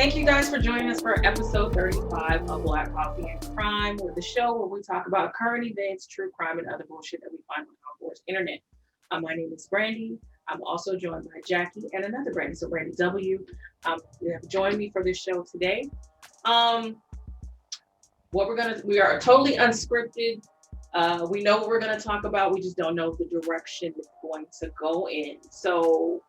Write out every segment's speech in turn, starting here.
Thank you guys for joining us for episode 35 of Black Coffee and Crime, with the show where we talk about current events, true crime, and other bullshit that we find on our board's internet. My name is Brandy. I'm also joined by Jackie and another Brandy, so Brandy W. You have joined me for this show today. We are totally unscripted. We know what we're gonna talk about. We just don't know the direction it's going to go in. So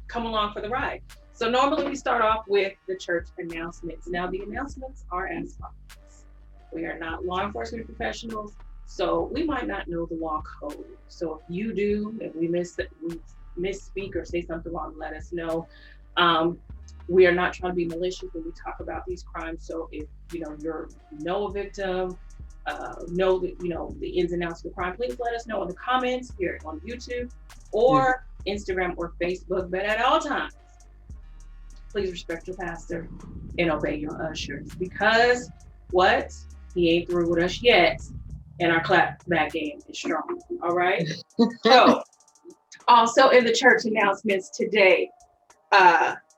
come along for the ride. So normally we start off with the church announcements. Now the announcements are as follows. We are not law enforcement professionals, so we might not know the law code. So if you do, if we misspeak or say something wrong, let us know. We are not trying to be malicious when we talk about these crimes. So if you know a victim, know that the ins and outs of the crime, please let us know in the comments here on YouTube or Instagram or Facebook. But at all times, please respect your pastor and obey your ushers, because he ain't through with us yet, and our clap back game is strong. All right. So also in the church announcements today,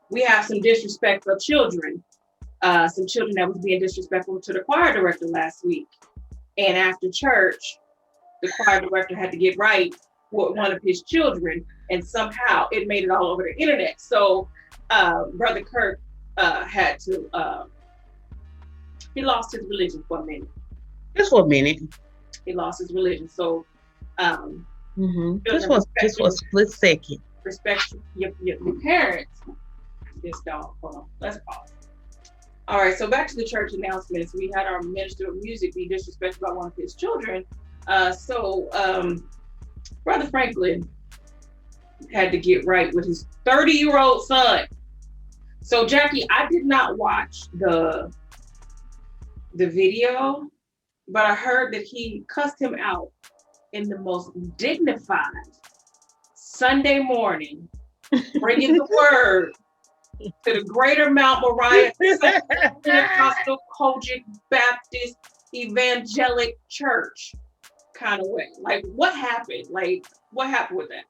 we have some disrespectful children. Some children that was being disrespectful to the choir director last week. And after church, the choir director had to get right with one of his children, and somehow it made it all over the internet. So Brother Kirk had to, he lost his religion for a minute. Just for a minute. He lost his religion. So just for a split second. Respect your parents. This dog. Hold on. Let's pause. All right, so back to the church announcements. We had our minister of music be disrespected by one of his children. Brother Franklin had to get right with his 30-year-old son. So Jackie, I did not watch the video, but I heard that he cussed him out in the most dignified Sunday morning, bringing the word to the Greater Mount Moriah Pentecostal Kojic Baptist Evangelic Church kind of way. Like, what happened? Like, what happened with that?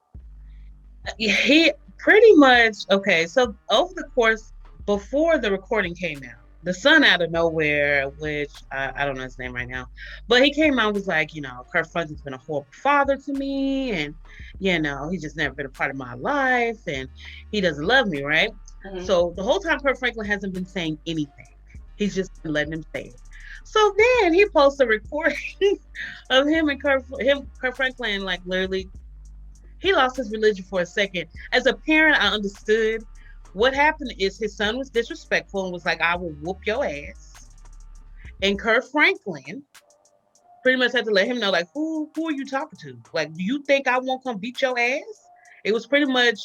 He pretty much, okay, so over the course, before the recording came out, the son out of nowhere, which I don't know his name right now, but he came out and was like, Kurt Franklin's been a horrible father to me, and, he's just never been a part of my life, and he doesn't love me, right? Mm-hmm. So the whole time Kurt Franklin hasn't been saying anything. He's just been letting him say it. So then he posts a recording of him and Kurt Franklin, like, literally, he lost his religion for a second. As a parent, I understood. What happened is his son was disrespectful and was like, I will whoop your ass. And Kurt Franklin pretty much had to let him know, like, who are you talking to? Like, do you think I won't come beat your ass? It was pretty much,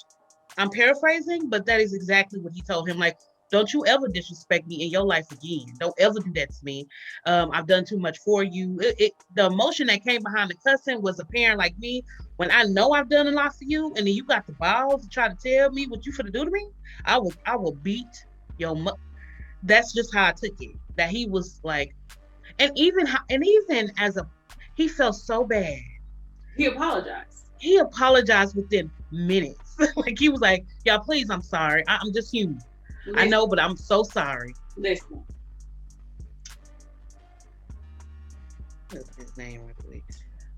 I'm paraphrasing, but that is exactly what he told him. Like, don't you ever disrespect me in your life again. Don't ever do that to me. I've done too much for you. The emotion that came behind the cussing was a parent like me. When I know I've done a lot for you, and then you got the balls to try to tell me what you finna do to me, I will beat your That's just how I took it. That he was like, and even as he felt so bad. He apologized. He apologized within minutes. Like, he was like, y'all, please, I'm sorry. I'm just human. Listen. I know, but I'm so sorry. Listen. What's his name real quick?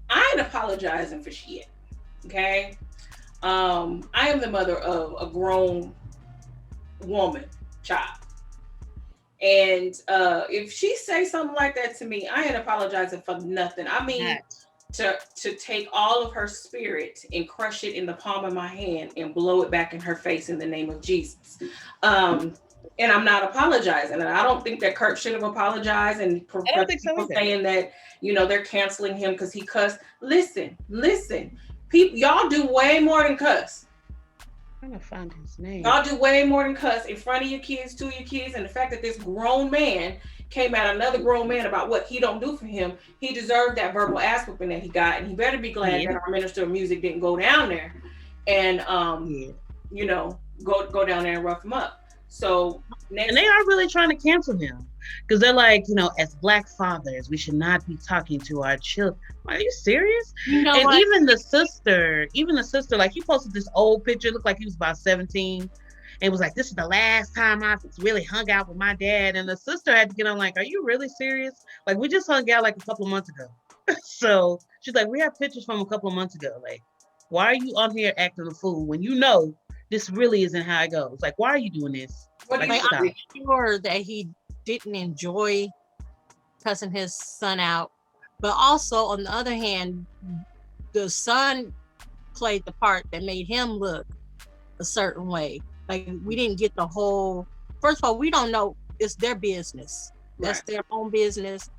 I ain't apologizing for shit. Okay? I am the mother of a grown woman, child. And if she say something like that to me, I ain't apologizing for nothing. I mean, to take all of her spirit and crush it in the palm of my hand and blow it back in her face in the name of Jesus. And I'm not apologizing. And I don't think that Kurt should have apologized. And people saying that, they're canceling him because he cussed. Listen. People, y'all do way more than cuss. I'm trying to find his name. Y'all do way more than cuss in front of your kids, to your kids. And the fact that this grown man came at another grown man about what he don't do for him, he deserved that verbal ass whooping that he got. And he better be glad that our minister of music didn't go down there and, go down there and rough him up. So and they are really trying to cancel him because they're like, as Black fathers, we should not be talking to our children. Are you serious? Even the sister, like, he posted this old picture, looked like he was about 17, It was like, this is the last time I really hung out with my dad. And the sister had to get on like, are you really serious? Like, we just hung out like a couple of months ago. So she's like, we have pictures from a couple of months ago. Like, why are you on here acting a fool when you know this really isn't how it goes? Like, why are you doing this? What do Like, you Like, stop. I'm sure that he didn't enjoy cussing his son out, but also on the other hand, the son played the part that made him look a certain way. Like, we didn't get the whole. First of all, we don't know. It's their business. That's Right. their own business.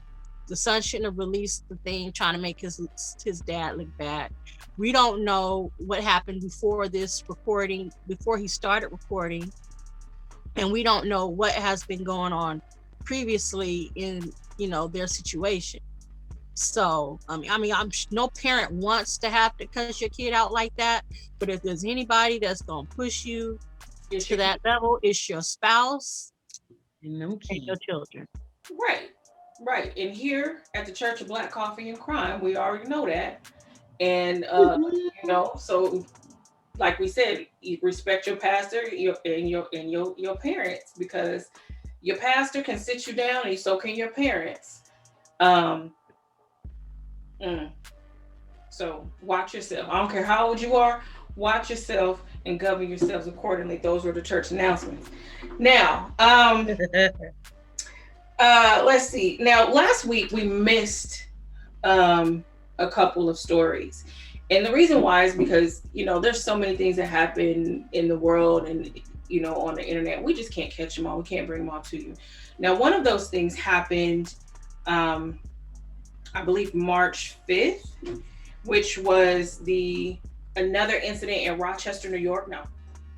The son shouldn't have released the thing trying to make his dad look bad. We don't know what happened before this recording, before he started recording, and we don't know what has been going on previously in their situation. So no parent wants to have to cuss your kid out like that, but if there's anybody that's gonna push you It's to your that level, it's your spouse And them and your kids. children. right, right. And here at the Church of Black Coffee and Crime, we already know that. And so like we said, you respect your pastor, your parents, because your pastor can sit you down, and so can your parents. Um, mm, so watch yourself. I don't care how old you are. Watch yourself and govern yourselves accordingly. Those were the church announcements. Now, let's see. Now, last week we missed a couple of stories. And the reason why is because, there's so many things that happen in the world and, on the internet. We just can't catch them all. We can't bring them all to you. Now, one of those things happened, I believe, March 5th, which was another incident in Rochester, New York. Now,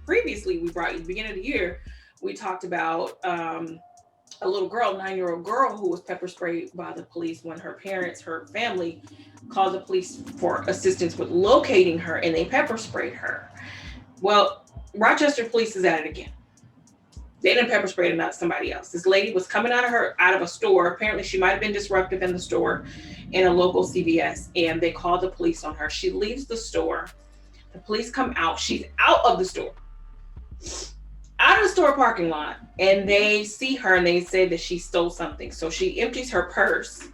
previously, we brought you the beginning of the year, we talked about a little girl, 9-year-old girl, who was pepper sprayed by the police when her family called the police for assistance with locating her, and they pepper sprayed her. Well, Rochester police is at it again. They didn't pepper spray her, not somebody else. This lady was coming out of a store. Apparently, she might have been disruptive in the store, in a local CVS, and they called the police on her. She leaves the store. The police come out. She's out of the store. Out of the store parking lot, and they see her and they say that she stole something. So she empties her purse.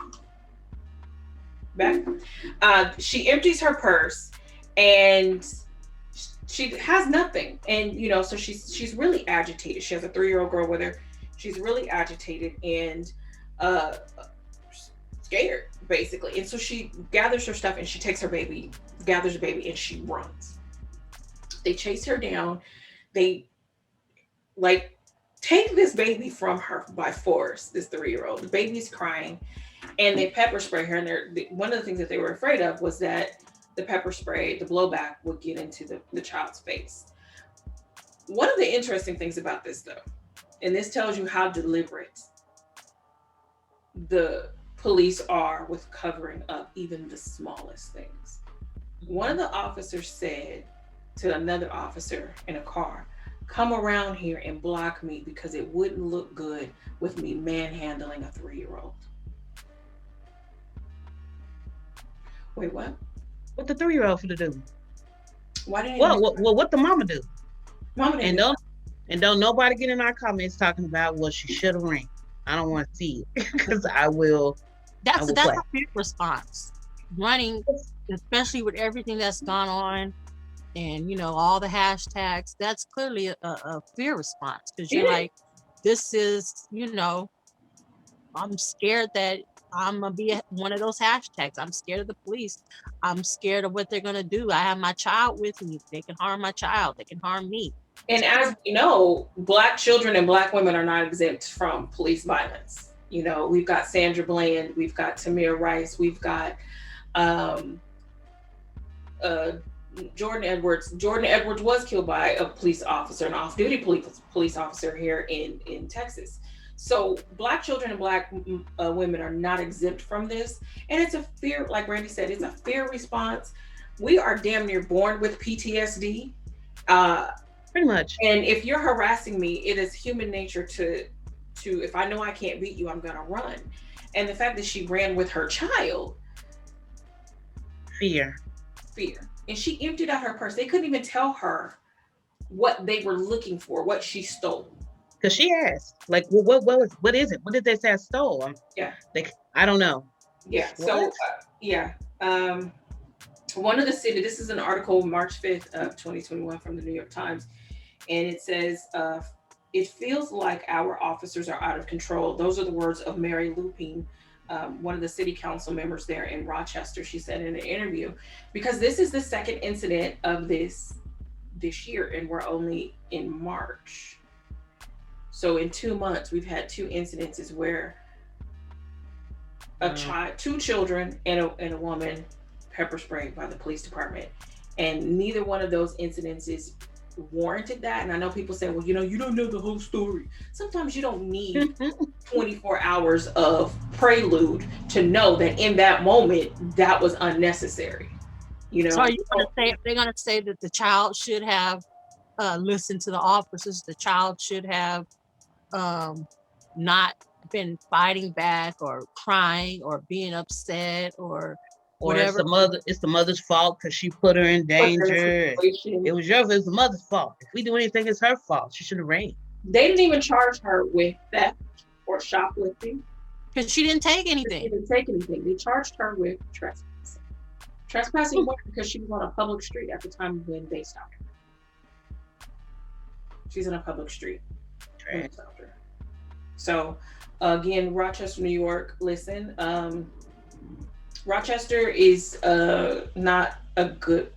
She empties her purse, and she has nothing. And so she's really agitated. She has a 3-year-old girl with her. She's really agitated and scared, basically. And so she gathers her stuff and she takes gathers her baby, and she runs. They chase her down. They take this baby from her by force, this 3-year-old. The baby's crying, and they pepper spray her. And one of the things that they were afraid of was that the pepper spray, the blowback, would get into the child's face. One of the interesting things about this, though, and this tells you how deliberate the police are with covering up even the smallest things. One of the officers said to another officer in a car, "Come around here and block me, because it wouldn't look good with me manhandling a 3-year-old." Wait, what? What the 3-year-old finna do? Why didn't What the mama do? Mama And didn't? don't nobody get in our comments talking about what she should have ran. I don't want to see it because I will That's a play. fear response. Running, especially with everything that's gone on, and all the hashtags, that's clearly a fear response, because you're like, this is, I'm scared that I'm gonna be one of those hashtags. I'm scared of the police. I'm scared of what they're gonna do. I have my child with me. They can harm my child. They can harm me. And as we know, Black children and Black women are not exempt from police violence. We've got Sandra Bland, we've got Tamir Rice, we've got Jordan Edwards. Jordan Edwards was killed by a police officer, an off-duty police officer here in Texas. So Black children and Black women are not exempt from this. And it's a fear, like Randy said, it's a fear response. We are damn near born with PTSD. Pretty much. And if you're harassing me, it is human nature to if I know I can't beat you, I'm gonna run. And the fact that she ran with her child, Fear. and she emptied out her purse. They couldn't even tell her what they were looking for, what she stole. Because she asked, like, what is it? What did they say I stole? Yeah. Like, I don't know. Yeah. So, What? yeah. One of the city, this is an article, March 5th of 2021 from the New York Times. And it says, it feels like our officers are out of control. Those are the words of Mary Lupine, one of the city council members there in Rochester. She said in an interview, because this is the second incident of this year, and we're only in March. So in 2 months, we've had two incidences where a child, two children, and a woman pepper sprayed by the police department, and neither one of those incidences warranted that. And I know people say, well, you don't know the whole story. Sometimes you don't need 24 hours of prelude to know that in that moment that was unnecessary. So are you going to say, they're going to say that the child should have listened to the officers, the child should have not been fighting back or crying or being upset or whatever? It's the mother's fault because she put her in danger. It was the mother's fault. If we do anything, it's her fault. She should have ran. They didn't even charge her with theft or shoplifting. Because she didn't take anything. She didn't take anything. They charged her with trespassing. Trespassing because she was on a public street at the time when they stopped her. She's in a public street. When they stopped her. So, again, Rochester, New York, listen. Rochester is not a good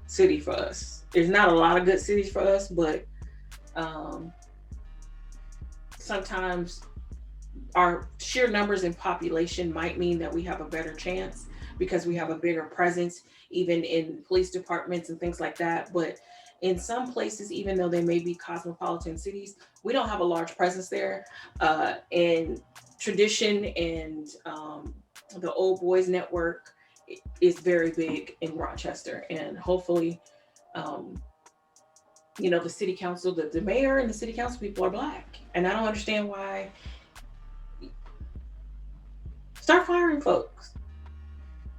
city for us. There's not a lot of good cities for us, but sometimes our sheer numbers in population might mean that we have a better chance because we have a bigger presence, even in police departments and things like that. But in some places, even though they may be cosmopolitan cities, we don't have a large presence there. And tradition and the Old Boys Network is very big in Rochester. And hopefully, the city council, the mayor and the city council people are Black. And I don't understand why. Start firing folks.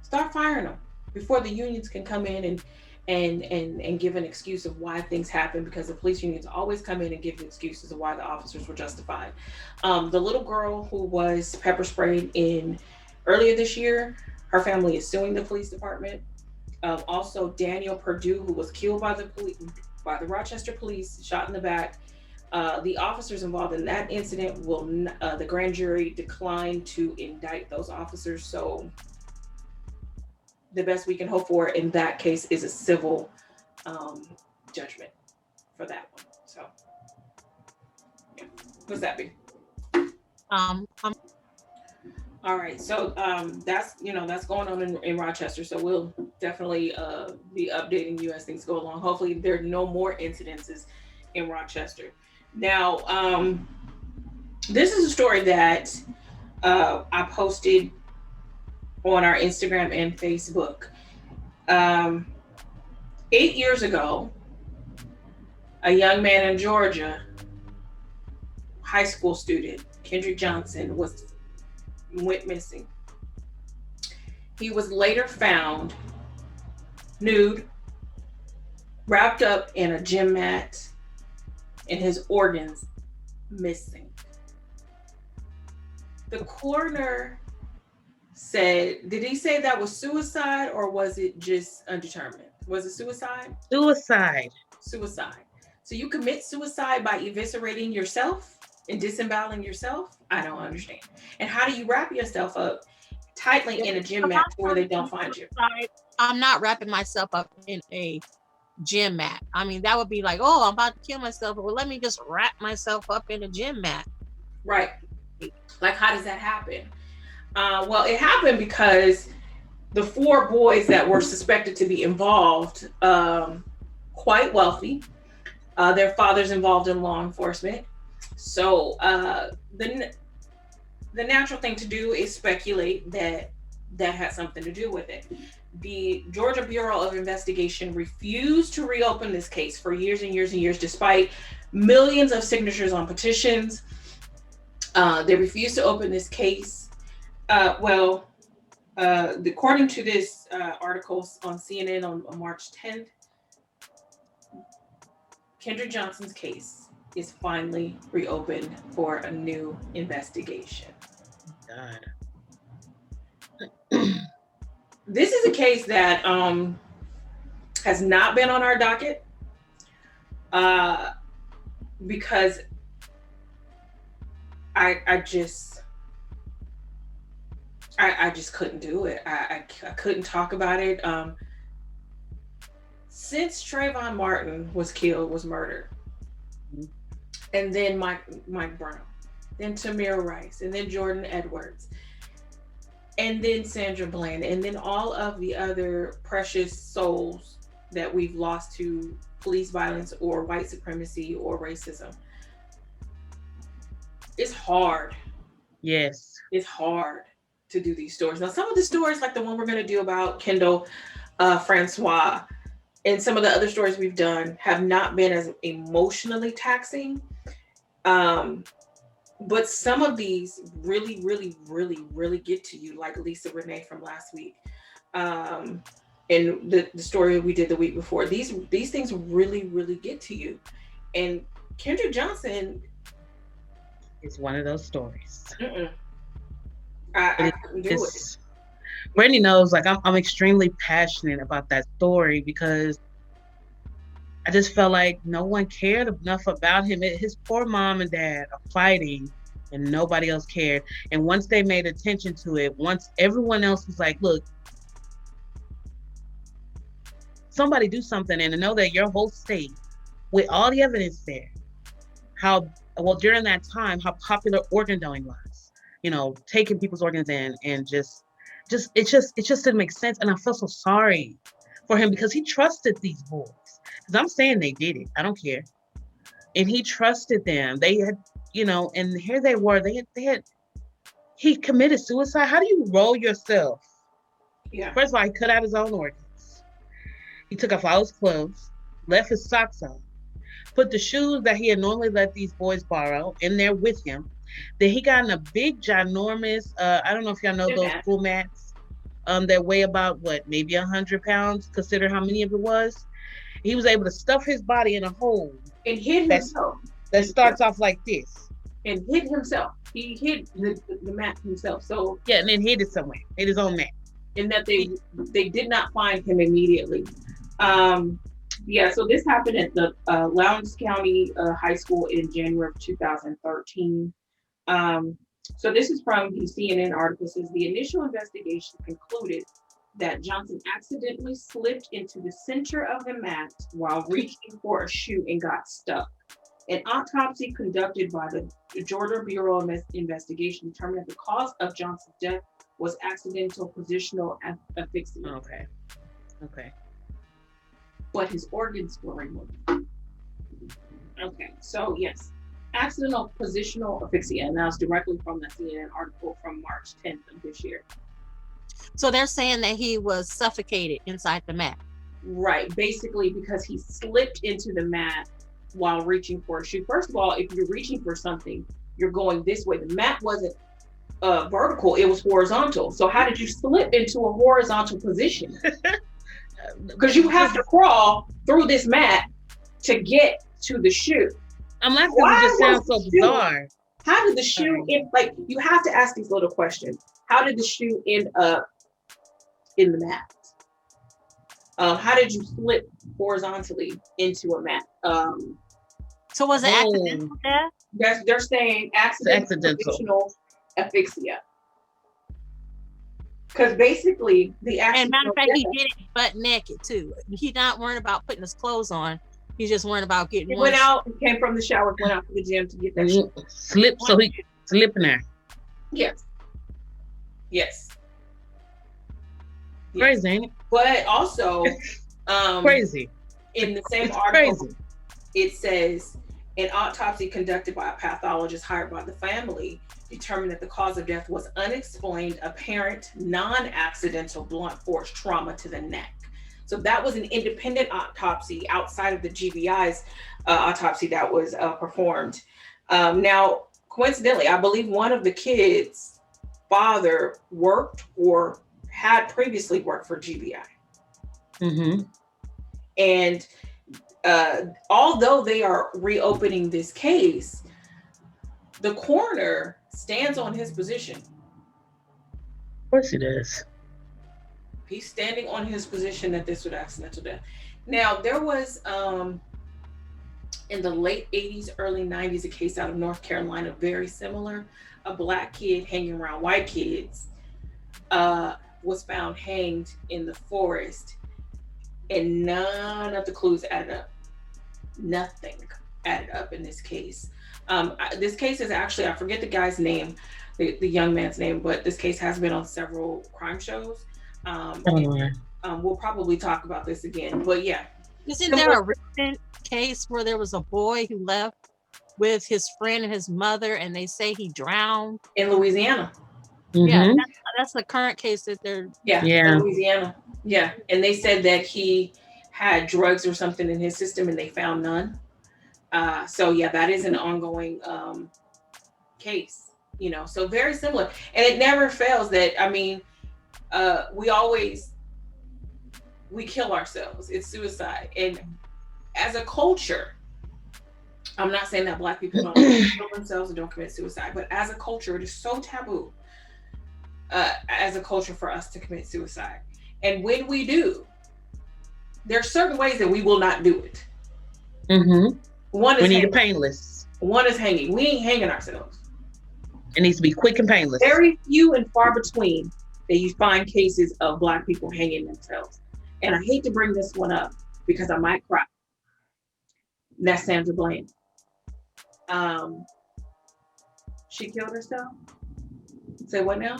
Start firing them before the unions can come in and give an excuse of why things happen, because the police unions always come in and give excuses of why the officers were justified. The little girl who was pepper sprayed earlier this year, her family is suing the police department. Also, Daniel Perdue, who was killed by the Rochester police, shot in the back. The officers involved in that incident the grand jury declined to indict those officers. So the best we can hope for in that case is a civil judgment for that one. So, yeah. What's that be? All right. So that's going on in Rochester. So we'll definitely be updating you as things go along. Hopefully there are no more incidences in Rochester. Now, this is a story that I posted on our Instagram and Facebook. 8 years ago, a young man in Georgia, high school student, Kendrick Johnson, went missing. He was later found nude, wrapped up in a gym mat, and his organs missing. The coroner said, did he say that was suicide or was it just undetermined? Was it suicide? Suicide. So you commit suicide by eviscerating yourself and disemboweling yourself? I don't understand. And how do you wrap yourself up tightly in a gym mat where they don't find you? I'm not wrapping myself up in a gym mat. I mean, that would be like, oh, I'm about to kill myself. Well, let me just wrap myself up in a gym mat. Right. Like, how does that happen? Well, it happened because the 4 boys that were suspected to be involved, quite wealthy. Their father's involved in law enforcement. So the natural thing to do is speculate that had something to do with it. The Georgia Bureau of Investigation refused to reopen this case for years and years and years, despite millions of signatures on petitions. They refused to open this case. According to this article on CNN on March 10th, Kendrick Johnson's case is finally reopened for a new investigation. God. This is a case that has not been on our docket uh, because I just couldn't do it. I couldn't talk about it. Since Trayvon Martin was murdered, and then Mike Brown, then Tamir Rice, and then Jordan Edwards, and then Sandra Bland, and then all of the other precious souls that we've lost to police violence or white supremacy or racism. It's hard. Yes. It's hard to do these stories. Now, some of the stories, like the one we're going to do about Kendall, Francois, and some of the other stories we've done, have not been as emotionally taxing. But some of these really, really, really, really get to you, like Lisa Renee from last week. And the story we did the week before. These things really, really get to you. And Kendrick Johnson is one of those stories. I couldn't do it. Brittany knows, like, I'm extremely passionate about that story because I just felt like no one cared enough about him. His poor mom and dad are fighting and nobody else cared. And once they made attention to it, once everyone else was like, look, somebody do something, and to know that your whole state, with all the evidence there, during that time, how popular organ donation was, taking people's organs in and it just didn't make sense. And I felt so sorry for him because he trusted these boys. Because I'm saying they did it. I don't care. And he trusted them. They had, and here they were. He committed suicide. How do you roll yourself? Yeah. First of all, he cut out his own organs. He took off all his clothes, left his socks on, put the shoes that he had normally let these boys borrow in there with him. Then he got in a big, ginormous, I don't know if y'all know those pool mats that weigh about, maybe 100 pounds, consider how many of it was. He was able to stuff his body in a hole. And hid himself. That starts off like this. And hid himself. He hid the mat himself. So yeah, and then hid it somewhere. Hid his own mat. And that they did not find him immediately. So this happened at the Lowndes County High School in January of 2013. So this is from the CNN article. It says the initial investigation concluded that Johnson accidentally slipped into the center of the mat while reaching for a shoe and got stuck. An autopsy conducted by the Georgia Bureau of Investigation determined that the cause of Johnson's death was accidental positional asphyxia. Okay. But his organs were removed. Okay, so yes, accidental positional asphyxia, and that's directly from the CNN article from March 10th of this year. So they're saying that he was suffocated inside the mat. Right, basically because he slipped into the mat while reaching for a shoe. First of all, if you're reaching for something, you're going this way. The mat wasn't vertical, it was horizontal. So how did you slip into a horizontal position? Because you have to crawl through this mat to get to the shoe. I'm laughing because it just sounds so bizarre. How did the shoe you have to ask these little questions. How did the shoe end up in the mat? How did you slip horizontally into a mat? So was it accidental death? They're saying accidental asphyxia. Because basically the and matter of fact, he did it butt naked too. He's not worried about putting his clothes on. He's just worried about getting. He went out, came from the shower, went out to the gym to get that shit. Slip, so he slip in there. Yes. Crazy, ain't it? But also, crazy. In the same article, it says an autopsy conducted by a pathologist hired by the family determined that the cause of death was unexplained, apparent, non-accidental blunt force trauma to the neck. So that was an independent autopsy outside of the GBI's autopsy that was performed. Now, coincidentally, I believe one of the kids' father worked or had previously worked for GBI. Mm-hmm. And although they are reopening this case, the coroner stands on his position. Of course he does. He's standing on his position that this was accidental death. Now, there was in the late 80s, early 90s, a case out of North Carolina, very similar. A black kid hanging around white kids was found hanged in the forest, and none of the clues added up. Nothing added up in this case. This case is actually, I forget the guy's name, the young man's name, but this case has been on several crime shows. We'll probably talk about this again, but yeah. Isn't there a recent case where there was a boy who left with his friend and his mother, and they say he drowned in Louisiana? Mm-hmm. Yeah, that's the current case that they're. Yeah. In Louisiana. Yeah, and they said that he had drugs or something in his system, and they found none. So yeah, that is an ongoing case. You know, so very similar, and it never fails that. I mean, we kill ourselves. It's suicide, and as a culture, I'm not saying that Black people don't kill themselves or don't commit suicide, but as a culture, it is so taboo as a culture for us to commit suicide. And when we do, there are certain ways that we will not do it. Mm-hmm. One is we need it painless. One is hanging. We ain't hanging ourselves. It needs to be quick and painless. Very few and far between that you find cases of Black people hanging themselves. And I hate to bring this one up because I might cry. That's Sandra Bland. She killed herself. Say what now?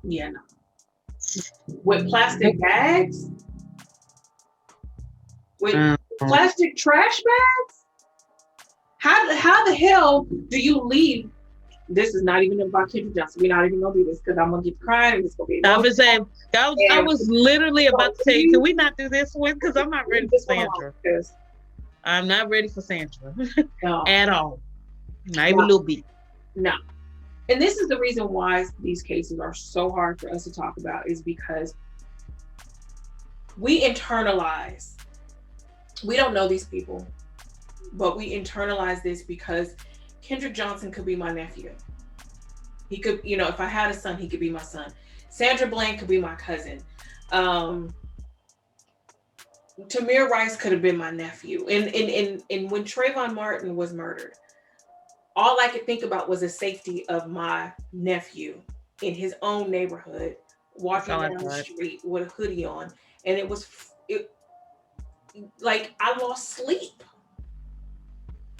Yeah, no. With plastic bags? With plastic trash bags? How the hell do you leave? This is not even about Kendrick Johnson. We're not even gonna do this because I'm gonna get crying and it's gonna be. I was saying, I was literally about to say, can we not do this one? Because I'm not ready for Sandra. I'm not ready for Sandra at all. Not even a little bit. No. And this is the reason why these cases are so hard for us to talk about, is because we internalize. We don't know these people, but we internalize this because Kendrick Johnson could be my nephew. He could, you know, if I had a son, he could be my son. Sandra Bland could be my cousin. Tamir Rice could have been my nephew. And when Trayvon Martin was murdered, all I could think about was the safety of my nephew in his own neighborhood, walking down the street with a hoodie on. And it like I lost sleep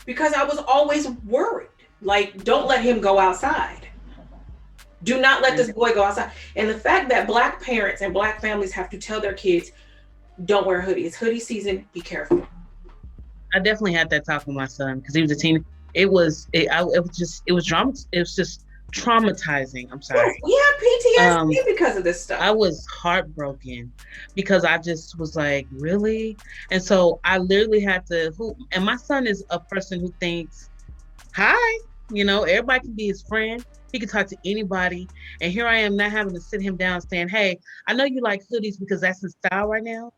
because I was always worried. Like, don't let him go outside. Do not let this boy go outside. And the fact that Black parents and Black families have to tell their kids, don't wear a hoodie. It's hoodie season. Be careful. I definitely had that talk with my son because he was a teen. It was just traumatizing. I'm sorry. Yeah, PTSD because of this stuff. I was heartbroken because I just was like, really? And so I literally had to. And my son is a person who thinks, hi, you know, everybody can be his friend. He can talk to anybody. And here I am not having to sit him down saying, hey, I know you like hoodies because that's in style right now.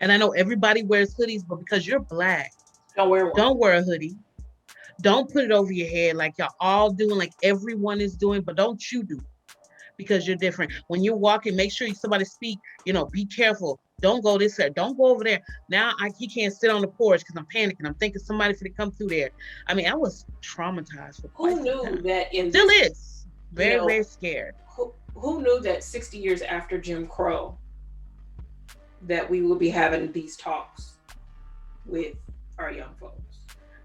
And I know everybody wears hoodies, but because you're Black, don't wear one. Don't wear a hoodie. Don't put it over your head like y'all all doing, like everyone is doing, but don't you do it because you're different. When you're walking, make sure somebody speak, you know, be careful. Don't go this way. Don't go over there. Now he can't sit on the porch because I'm panicking. I'm thinking somebody's going to come through there. I mean, I was traumatized. Who knew that? Still is. Very, very scared. Who knew that 60 years after Jim Crow that we will be having these talks with our young folks?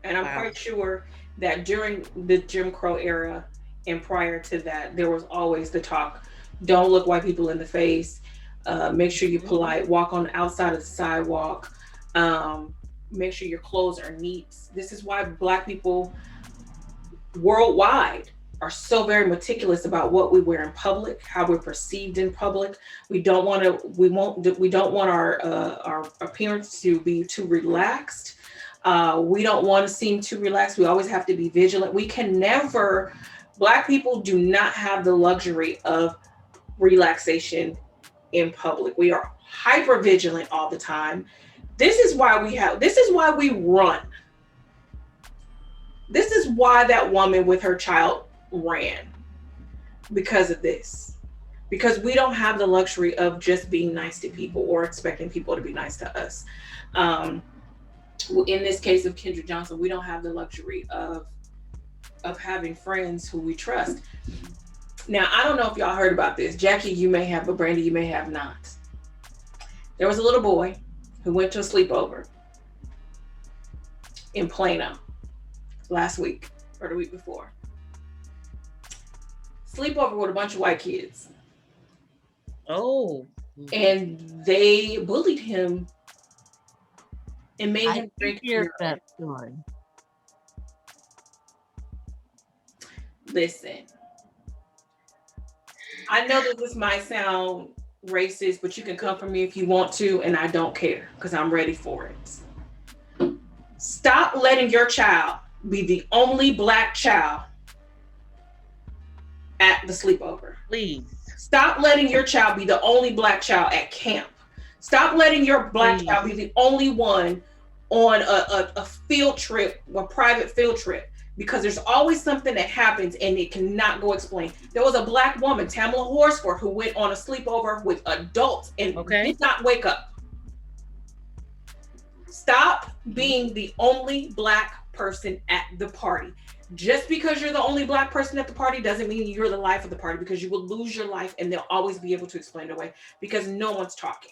And I'm quite sure that during the Jim Crow era and prior to that, there was always the talk, don't look white people in the face, make sure you're polite, walk on the outside of the sidewalk, make sure your clothes are neat. This is why Black people worldwide are so very meticulous about what we wear in public, how we're perceived in public. We don't want our appearance to be too relaxed. We don't want to seem too relaxed. We always have to be vigilant. Black people do not have the luxury of relaxation in public. We are hyper vigilant all the time. This is why we run. This is why that woman with her child ran, because of this. Because we don't have the luxury of just being nice to people or expecting people to be nice to us. In this case of Kendrick Johnson, we don't have the luxury of having friends who we trust. Now, I don't know if y'all heard about this. Jackie, you may have, but Brandy, you may have not. There was a little boy who went to a sleepover in Plano last week or the week before. Sleepover with a bunch of white kids. Oh. And they bullied him and made him drink urine. That story. Listen, I know that this might sound racist, but you can come for me if you want to, and I don't care because I'm ready for it. Stop letting your child be the only black child at the sleepover. Please. Stop letting your child be the only black child at camp. Stop letting your black child be the only one on a field trip, a private field trip, because there's always something that happens and it cannot go explain. There was a black woman, Tamala Horsford, who went on a sleepover with adults and did not wake up. Stop being the only black person at the party. Just because you're the only black person at the party doesn't mean you're the life of the party, because you will lose your life and they'll always be able to explain it away because no one's talking.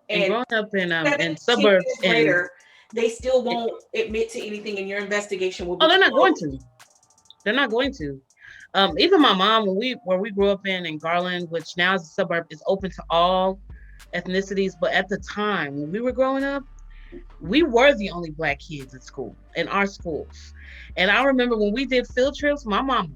And growing up in suburbs later, they still won't admit to anything, and your investigation will be they're not going to. They're not going to. Even my mom, where we grew up in Garland, which now is a suburb, is open to all ethnicities. But at the time when we were growing up, we were the only black kids at school, in our schools. And I remember when we did field trips, my mama,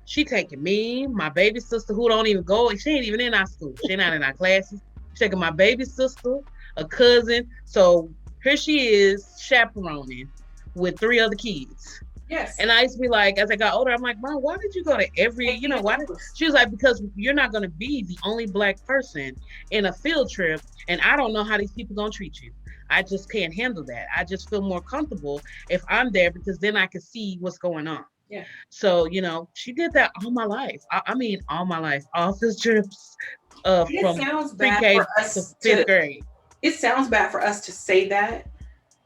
she taking me, my baby sister, who don't even go, she ain't even in our school. She not in our classes. She taking my baby sister, a cousin. So here she is chaperoning with 3 other kids. Yes. And I used to be like, as I got older, I'm like, Mom, why did you go to every, she was like, because you're not going to be the only black person in a field trip. And I don't know how these people going to treat you. I just can't handle that. I just feel more comfortable if I'm there, because then I can see what's going on. Yeah. So, she did that all my life. I mean, all my life, all field trips from pre-K to 5th grade. It sounds bad for us to say that,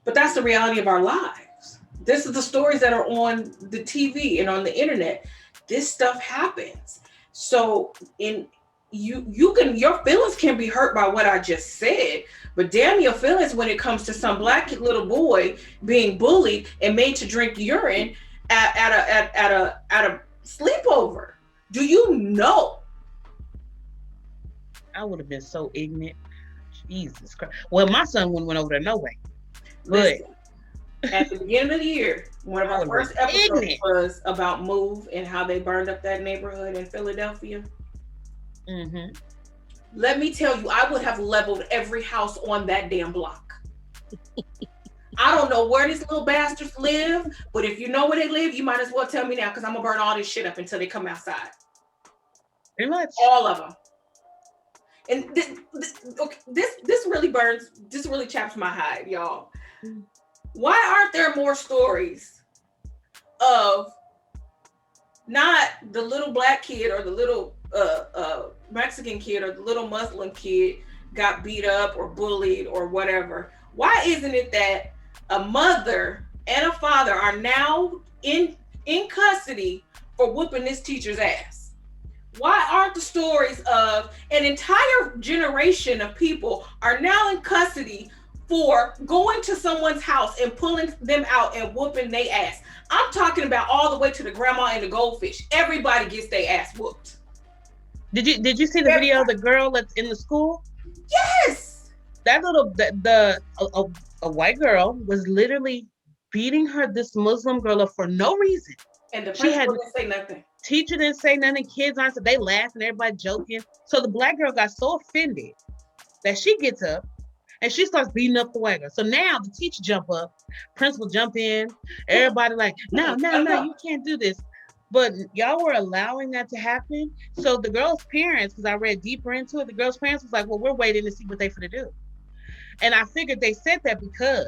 but that's the reality of our lives. This is the stories that are on the TV and on the internet. This stuff happens. So your feelings can be hurt by what I just said, but damn your feelings when it comes to some black little boy being bullied and made to drink urine at a sleepover. Do you know? I would have been so ignorant. Jesus Christ. Well, my son went over there no way. But at the beginning of the year, one of our first episodes was about Move and how they burned up that neighborhood in Philadelphia. Mm-hmm. Let me tell you, I would have leveled every house on that damn block. I don't know where these little bastards live, but if you know where they live, you might as well tell me now, because I'm gonna burn all this shit up until they come outside. Pretty much. All of them. And this really burns. This really chaps my hide, y'all. Why aren't there more stories of not the little black kid or the little Mexican kid or the little Muslim kid got beat up or bullied or whatever? Why isn't it that a mother and a father are now in custody for whooping this teacher's ass? Why aren't the stories of an entire generation of people are now in custody for going to someone's house and pulling them out and whooping their ass? I'm talking about all the way to the grandma and the goldfish. Everybody gets their ass whooped. Did you see the video of the girl that's in the school? Yes. That little a white girl was literally beating this Muslim girl up for no reason. And the principal didn't say nothing. Teacher didn't say nothing. Kids aren't. They laughing. Everybody joking. So the black girl got so offended that she gets up and she starts beating up the white girl. So now the teacher jump up, principal jump in. Everybody like, no, you can't do this. But y'all were allowing that to happen. So the girl's parents, because I read deeper into it, the girl's parents was like, well, we're waiting to see what they finna do. And I figured they said that because,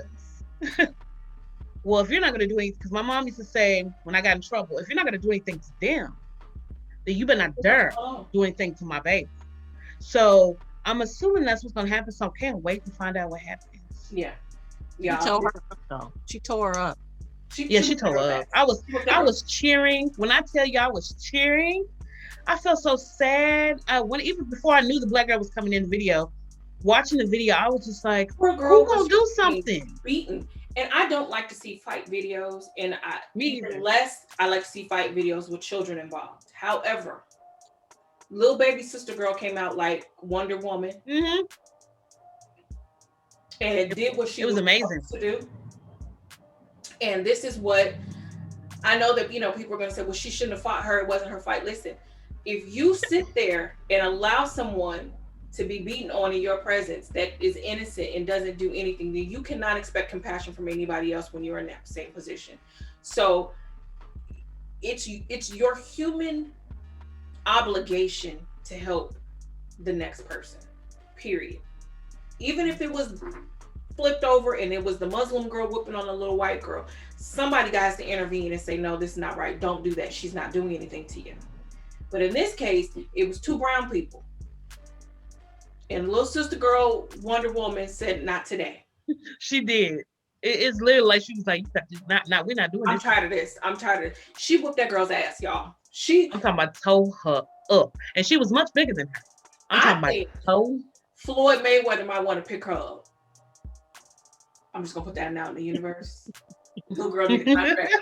well, if you're not gonna do anything, because my mom used to say when I got in trouble, if you're not gonna do anything to them, then you better not dare Oh, do anything to my baby. So I'm assuming that's what's gonna happen. So I can't wait to find out what happens. yeah, She yeah. tore her up though. She tore her up. Yeah, she Whooped that told girl's up. ass. She whooped that I girl. was cheering. When I tell you I was cheering, I felt so sad. When even before I knew the black girl was coming in the video, watching the video, I was just like, Poor who girl gonna was do being something? beaten. And I don't like to see fight videos, and Me even either. less I like to see fight videos with children involved. However, little baby sister girl came out like Wonder Woman Hmm. and did what she It was was amazing. supposed to do. And this is what I know that people are going to say, well, she shouldn't have fought her. It wasn't her fight. Listen, if you sit there and allow someone to be beaten on in your presence that is innocent and doesn't do anything, then you cannot expect compassion from anybody else when you're in that same position. So it's your human obligation to help the next person. Period. Even if it was flipped over and it was the Muslim girl whooping on a little white girl, somebody has to intervene and say, no, this is not right. Don't do that. She's not doing anything to you. But in this case, it was two brown people. And little sister girl, Wonder Woman, said, not today. She did. It's literally like she was like, not, we're not doing I'm this. tired of this. I'm tired of this. She whooped that girl's ass, y'all. She, I'm talking about toe her up. And she was much bigger than her. I'm talking I think about toe. Floyd Mayweather might want to pick her up. I'm just gonna put that out in the universe. Little girl need a contract,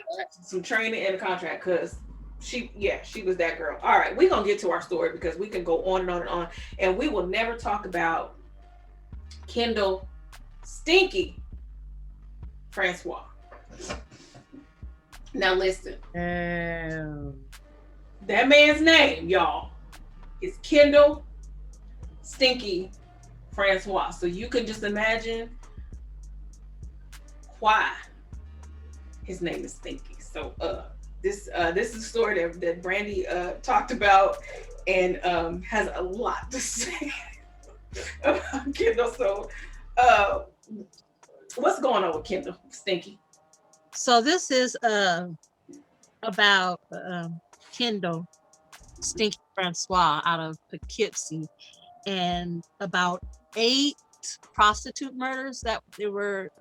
some training and a contract, because she was that girl. All right, we're gonna get to our story because we can go on and on and on, and we will never talk about Kendall Stinky Francois. Now listen, that man's name, y'all, is Kendall Stinky Francois. So you can just imagine why his name is Stinky. So this is a story that Brandy talked about and has a lot to say about Kendall. So what's going on with Kendall Stinky? So this is about Kendall Stinky Francois out of Poughkeepsie, and about 8 prostitute murders that there were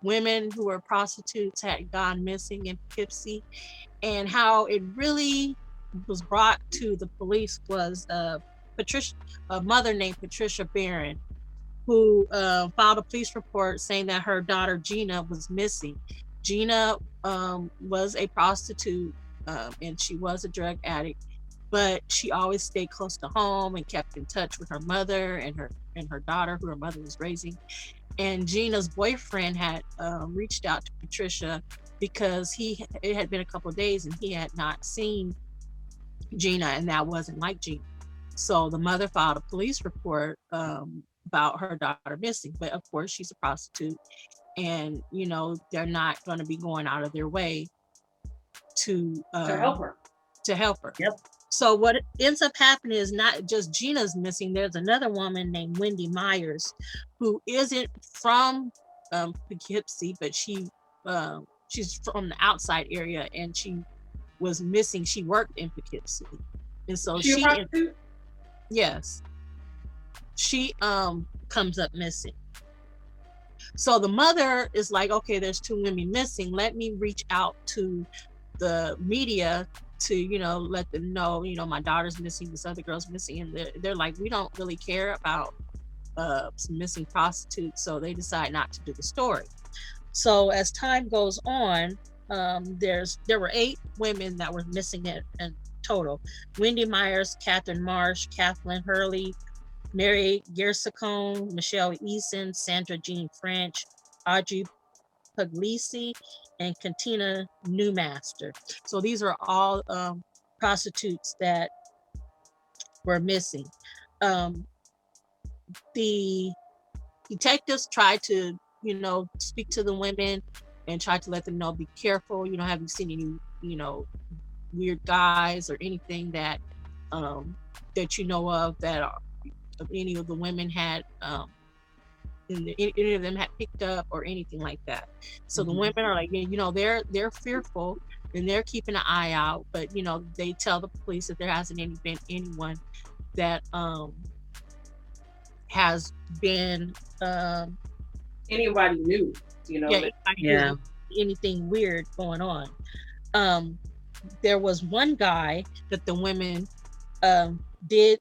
women who were prostitutes had gone missing in Poughkeepsie, and how it really was brought to the police was a mother named Patricia Barron, who filed a police report saying that her daughter Gina was missing. Gina was a prostitute and she was a drug addict, but she always stayed close to home and kept in touch with her mother and her daughter, who her mother was raising. And Gina's boyfriend had reached out to Patricia because it had been a couple of days and he had not seen Gina, and that wasn't like Gina. So the mother filed a police report about her daughter missing, but of course she's a prostitute, and they're not going to be going out of their way to help her. Yep. So what ends up happening is not just Gina's missing. There's another woman named Wendy Myers, who isn't from Poughkeepsie, but she's from the outside area, and she was missing. She worked in Poughkeepsie, and so yes, she comes up missing. So the mother is like, okay, there's 2 women missing. Let me reach out to the media to let them know, my daughter's missing, this other girl's missing, and they're like, we don't really care about some missing prostitutes. So they decide not to do the story. So as time goes on, there were 8 women that were missing in total: Wendy Myers, Catherine Marsh, Kathleen Hurley, Mary Gersicone, Michelle Eason, Sandra Jean French, Audrey Puglisi, and Katina Newmaster. So these are all prostitutes that were missing. The detectives tried to, speak to the women and tried to let them know, be careful. Have you seen any, weird guys or anything that that you know of that are, of any of the women had any of them had picked up or anything like that. So the women are like, you know, they're fearful and they're keeping an eye out, but you know, they tell the police that there hasn't been anyone that has been Anybody new, you know. Yeah, anything weird going on. There was one guy that the women did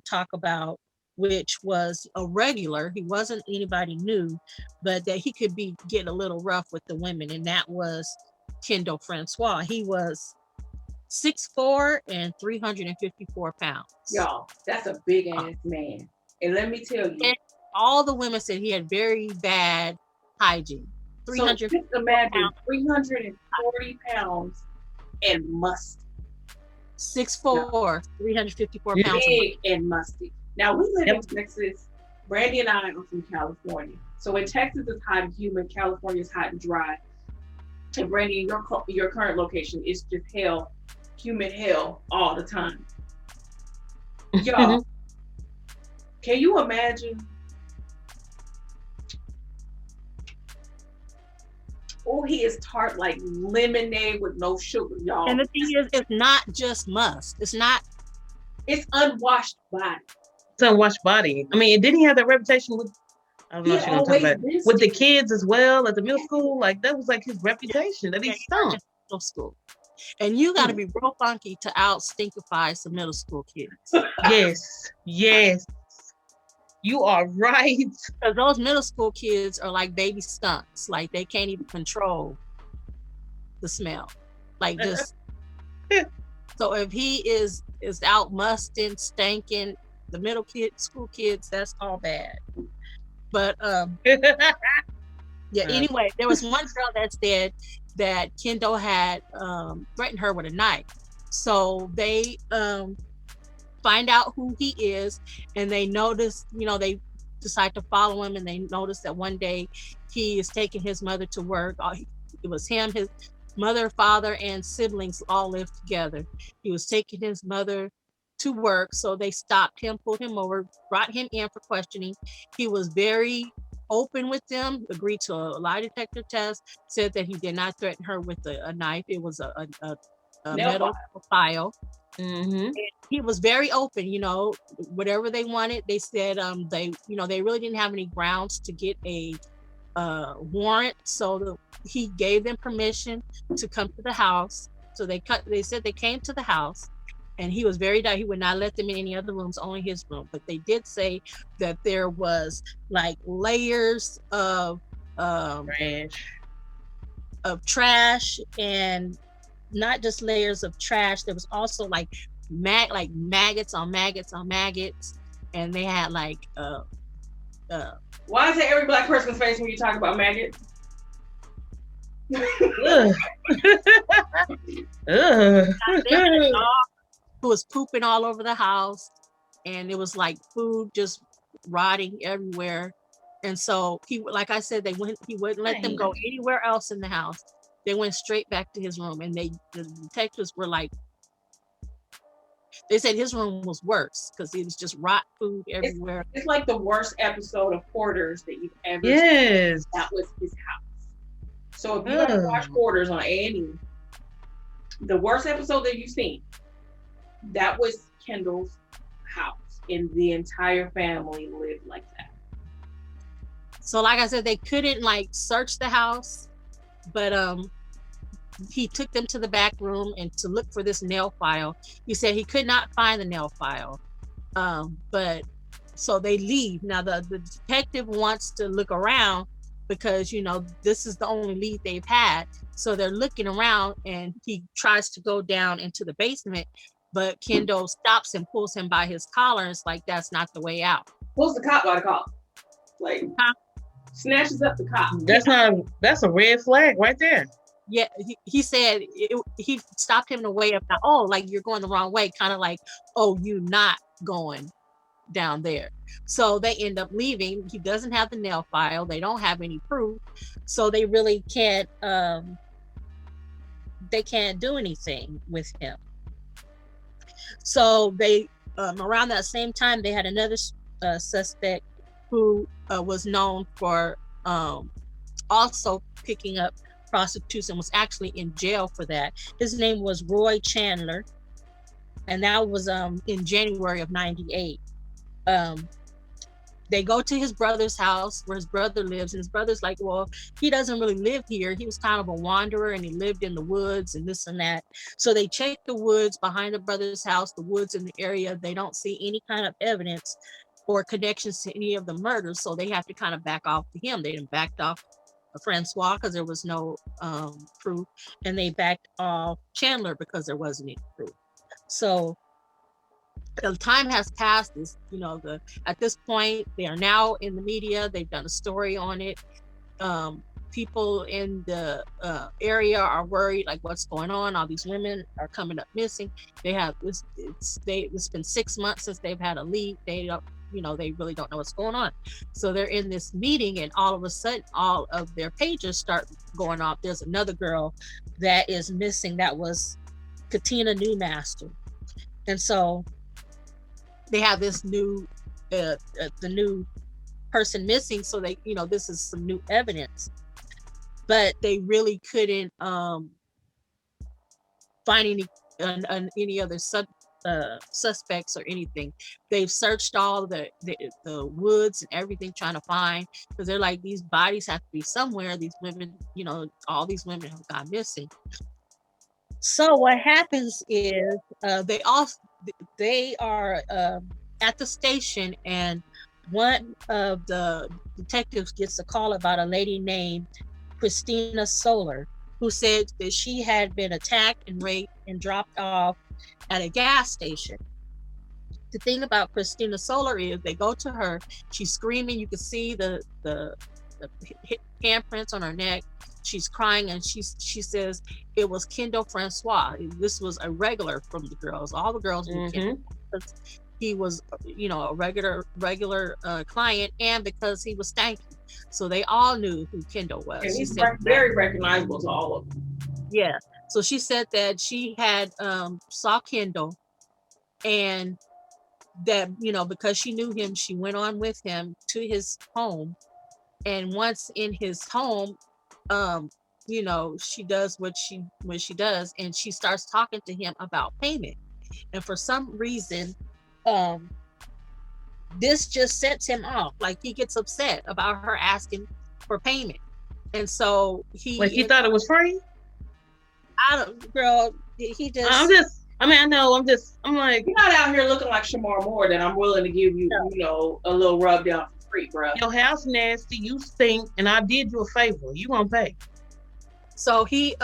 talk about, which was a regular. He wasn't anybody new, but that he could be getting a little rough with the women, and that was Kendall Francois. He was 6'4" and 354 pounds. Y'all, that's a big ass man. And let me tell you, and all the women said he had very bad hygiene. 300. So just imagine 340 pounds and musty. 6'4", 354 pounds. Big and musty. Now we live in Texas. Brandy and I are from California. So when Texas is hot and humid, California is hot and dry. And Brandy, your current location is just hell, humid hell all the time. Y'all, can you imagine? Oh, he is tart like lemonade with no sugar, y'all. And the thing is, it's not just must. It's unwashed body. It's unwashed body. I mean, didn't he have that reputation with, I don't know if you're gonna talk about it, with the kids as well at the middle school? Like that was like his reputation that he stunk. Middle school. And you got to be real funky to out stinkify some middle school kids. Yes. You are right. Because those middle school kids are like baby skunks. Like they can't even control the smell. Like just so if he is out musting, stanking, the middle school kids, that's all bad. But anyway, there was one girl that said that Kendall had threatened her with a knife. So they find out who he is, and they notice, you know, they decide to follow him, and they notice that one day he is taking his mother to work. It was him, his mother, father, and siblings all lived together. He was taking his mother to work, so they stopped him, pulled him over, brought him in for questioning. He was very open with them, agreed to a lie detector test, said that he did not threaten her with a knife. It was a metal file. And he was very open, you know, whatever they wanted. They said they really didn't have any grounds to get a warrant, so he gave them permission to come to the house. So they said they came to the house, and he was very he would not let them in any other rooms, only his room. But they did say that there was like layers of trash, and not just layers of trash. There was also like maggots on maggots on maggots, and they had like why is it every black person's face when you talk about maggots? Who was pooping all over the house, and it was like food just rotting everywhere. And so he, like I said, he wouldn't let them go anywhere else in the house. They went straight back to his room, and the detectives were like, they said his room was worse because it was just rot food everywhere. It's like the worst episode of Hoarders that you've ever seen. Yes. That was his house. So if you ever watch Hoarders on A&E, the worst episode that you've seen, that was Kendall's house, and the entire family lived like that. So like I said, they couldn't like search the house, but he took them to the back room and to look for this nail file. He said he could not find the nail file, but so they leave. Now the detective wants to look around because, you know, this is the only lead they've had. So they're looking around, and he tries to go down into the basement, but Kendall stops and pulls him by his collar, and it's like, that's not the way out. Pulls the cop by the collar. Like, snatches up the cop. That's a red flag right there. Yeah, he said he stopped him in a way of, oh, like you're going the wrong way, kind of like, oh, you not going down there. So they end up leaving. He doesn't have the nail file. They don't have any proof, so they really can't they can't do anything with him. So they around that same time they had another suspect who was known for also picking up prostitutes and was actually in jail for that. His name was Roy Chandler, and that was in January of '98. They go to his brother's house where his brother lives, and his brother's like, well, he doesn't really live here. He was kind of a wanderer and he lived in the woods and this and that. So they check the woods behind the brother's house, the woods in the area. They don't see any kind of evidence or connections to any of the murders. So they have to kind of back off to him. They didn't back off Francois because there was no proof, and they backed off Chandler because there wasn't any proof. So the time has passed. At this point they are now in the media. They've done a story on it. People in the area are worried, like, what's going on? All these women are coming up missing. They have this. It's been 6 months since they've had a lead. They don't, they really don't know what's going on. So they're in this meeting, and all of a sudden, all of their pages start going off. There's another girl that is missing. That was Katina Newmaster, and so they have this new, the new person missing. So they, this is some new evidence, but they really couldn't find any other suspects or anything. They've searched all the woods and everything, trying to find, because they're like, these bodies have to be somewhere. These women, all these women have gone missing. So what happens is they are at the station, and one of the detectives gets a call about a lady named Christina Solar, who said that she had been attacked and raped and dropped off at a gas station. The thing about Christina Solar is they go to her, she's screaming, you can see the handprints on her neck. She's crying, and she says it was Kendall Francois. This was a regular from the girls. All the girls knew Kendall because he was, a regular client, and because he was stanky. So they all knew who Kendall was. And he's very recognizable to all of them. Yeah. So she said that she had saw Kendall, and that, because she knew him, she went on with him to his home. And once in his home, she does what she does, and she starts talking to him about payment. And for some reason, this just sets him off. Like, he gets upset about her asking for payment. And so he thought it was free? He just, I'm like, you're not out here looking like Shamar Moore that I'm willing to give you, a little rub down for free, bro. Your house nasty, you stink, and I did you a favor. You won't pay. So he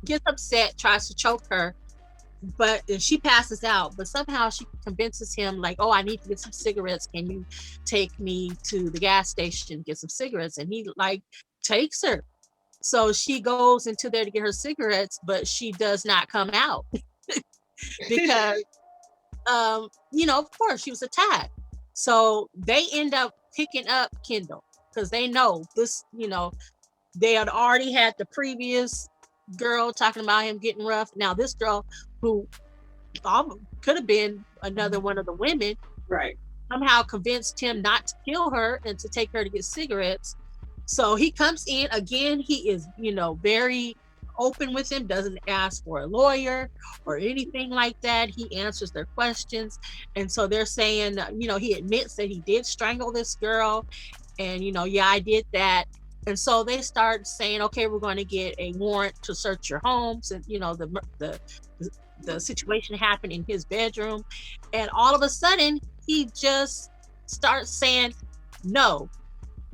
gets upset, tries to choke her, but she passes out. But somehow she convinces him, like, oh, I need to get some cigarettes. Can you take me to the gas station to get some cigarettes? And he takes her. So she goes into there to get her cigarettes, but she does not come out because, of course, she was attacked. So they end up picking up Kendall because they know this, they had already had the previous girl talking about him getting rough. Now this girl, who could have been another one of the women, right, somehow convinced him not to kill her and to take her to get cigarettes. So he comes in again. He is, very open with him, doesn't ask for a lawyer or anything like that. He answers their questions. And so they're saying, he admits that he did strangle this girl, and, yeah, I did that. And so they start saying, okay, we're going to get a warrant to search your home. Since, the situation happened in his bedroom. And all of a sudden he just starts saying no.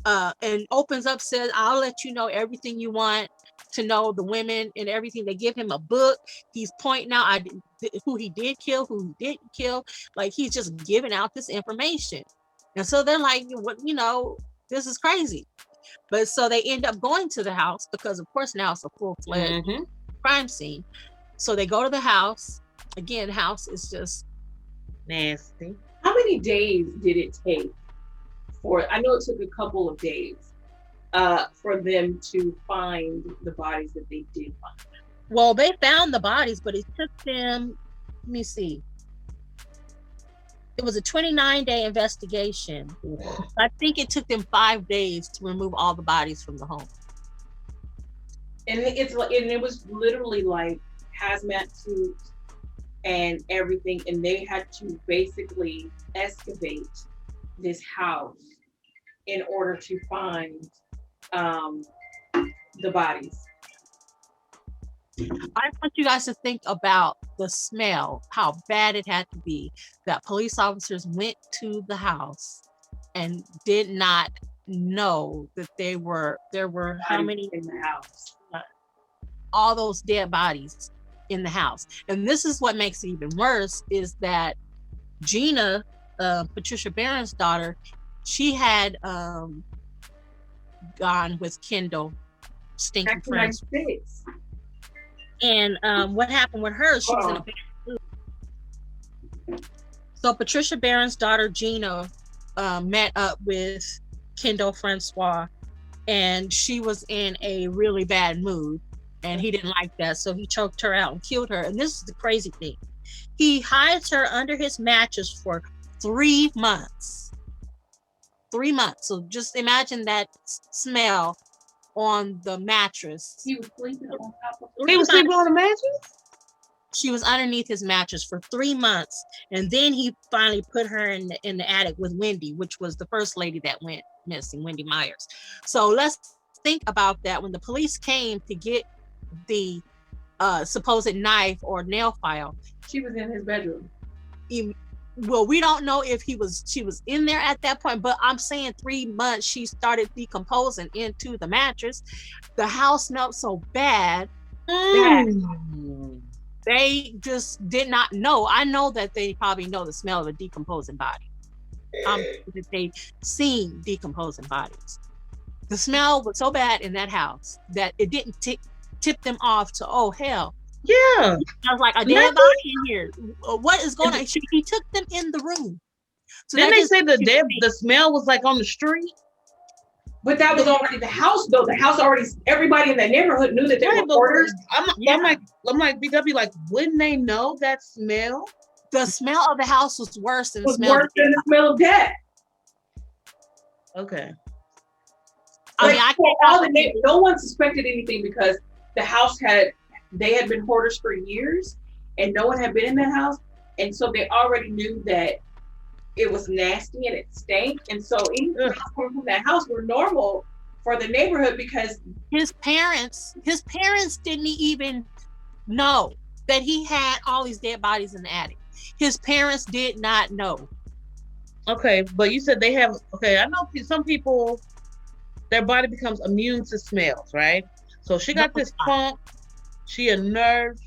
And opens up, says, I'll let you know everything you want to know, the women and everything. They give him a book. He's pointing out who he did kill, who he didn't kill. Like, he's just giving out this information. And so they're like, what, this is crazy. But so they end up going to the house because, of course, now it's a full-fledged crime scene. So they go to the house. Again, house is just nasty. How many days did it take? I know it took a couple of days for them to find the bodies that they did find. Well, they found the bodies, but it took them, let me see. It was a 29-day investigation. I think it took them 5 days to remove all the bodies from the home. And it was literally like hazmat suits and everything, and they had to basically excavate this house in order to find the bodies. I want you guys to think about the smell, how bad it had to be that police officers went to the house and did not know that there were how many in the house? All those dead bodies in the house. And this is what makes it even worse, is that Gina, Patricia Barron's daughter, she had gone with Kendall, Stinky Francois. And what happened with her, she was in a bad mood. So Patricia Barron's daughter, Gina, met up with Kendall Francois, and she was in a really bad mood, and he didn't like that. So he choked her out and killed her. And this is the crazy thing. He hides her under his mattress for 3 months. 3 months. So just imagine that smell on the mattress. He was sleeping on top of He was sleeping on the mattress? She was underneath his mattress for 3 months. And then he finally put her in the attic with Wendy, which was the first lady that went missing, Wendy Myers. So let's think about that. When the police came to get the supposed knife or nail file, she was in his bedroom. Well, we don't know if she was in there at that point, but I'm saying 3 months she started decomposing into the mattress. The house smelled so bad that they just did not know. I know that they probably know the smell of a decomposing body. That they seen decomposing bodies. The smell was so bad in that house that it didn't tip them off to, oh hell. Yeah. I was like, a dead body in here. What is going on? He took them in the room. So then they say the smell was like on the street. But that was already the house, though. The house already, everybody in that neighborhood knew that there were hoarders. I'm like, BW, like, wouldn't they know that smell? The smell of the house was worse than the smell of death. Okay. No one suspected anything because the house they had been hoarders for years and no one had been in that house. And so they already knew that it was nasty and it stank. And so anything coming from that house were normal for the neighborhood because his parents didn't even know that he had all these dead bodies in the attic. His parents did not know. Okay, but you said they have, I know some people, their body becomes immune to smells, right? So she got this funk. She a nurse.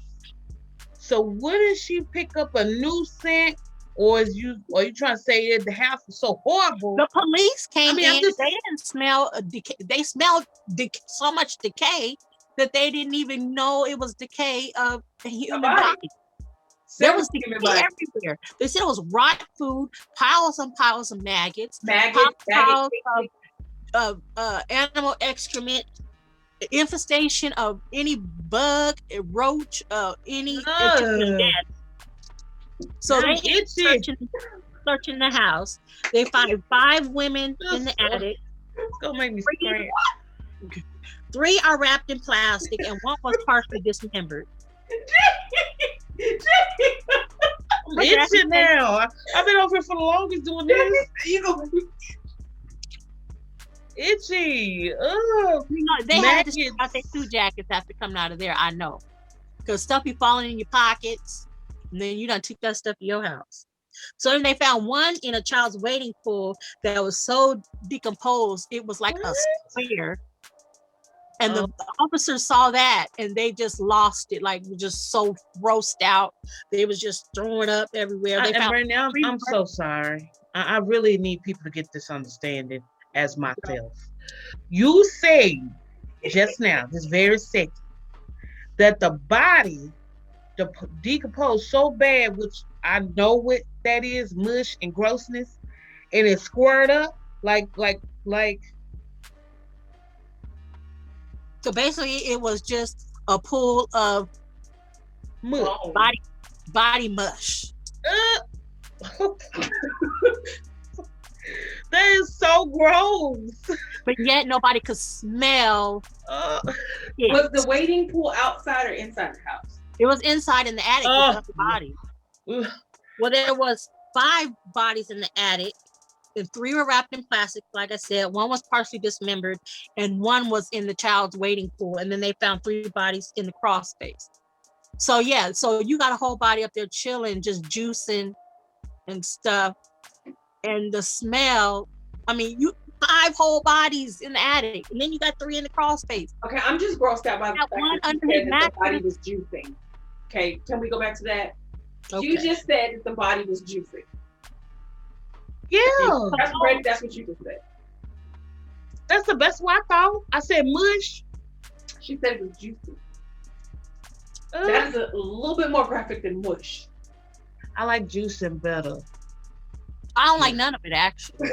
So wouldn't she pick up a new scent, or you trying to say that the house was so horrible? The police came in. They didn't smell decay. They smelled so much decay that they didn't even know it was decay of a human body. There was decay everywhere. They said it was rotten food, piles and piles of maggots, piles of animal excrement, infestation of any bug, roach, any. So they searching the house. They find 5 women in the attic. It's gonna make me scream. 3 are wrapped in plastic, and 1 was partially dismembered. Itching now. I've been over here for the longest doing this. Itchy. Oh, they had to take out their 2 jackets after coming out of there. I know, because stuff be falling in your pockets, and then you done took that stuff to your house. So then they found 1 in a child's wading pool that was so decomposed it was like a sphere. And the officers saw that and they just lost it, like just so grossed out. They was just throwing up everywhere. Right now, I'm so sorry. I really need people to get this understanding as myself. You say just now, this very second, that the body decomposed so bad, which I know what that is, mush and grossness, and it squared up like So basically, it was just a pool of Mush. body mush. That is so gross. But yet nobody could smell it. Was the wading pool outside or inside the house? It was inside in the attic with the other bodies. Ugh. Well, there was 5 bodies in the attic, and 3 were wrapped in plastic, like I said. 1 was partially dismembered, and 1 was in the child's wading pool. And then they found 3 bodies in the crawl space. So yeah, so you got a whole body up there chilling, just juicing and stuff. And the smell, I mean, you 5 whole bodies in the attic, and then you got 3 in the crawl space. Okay, I'm just grossed out by the fact one that under you his said that the body mattress. was juicing. Okay, can we go back to that? Okay. You just said that the body was juicing. Yeah. That's what you just said. That's the best one I thought. I said mush. She said it was juicy. That is a little bit more graphic than mush. I like juicing better. I don't like none of it, actually.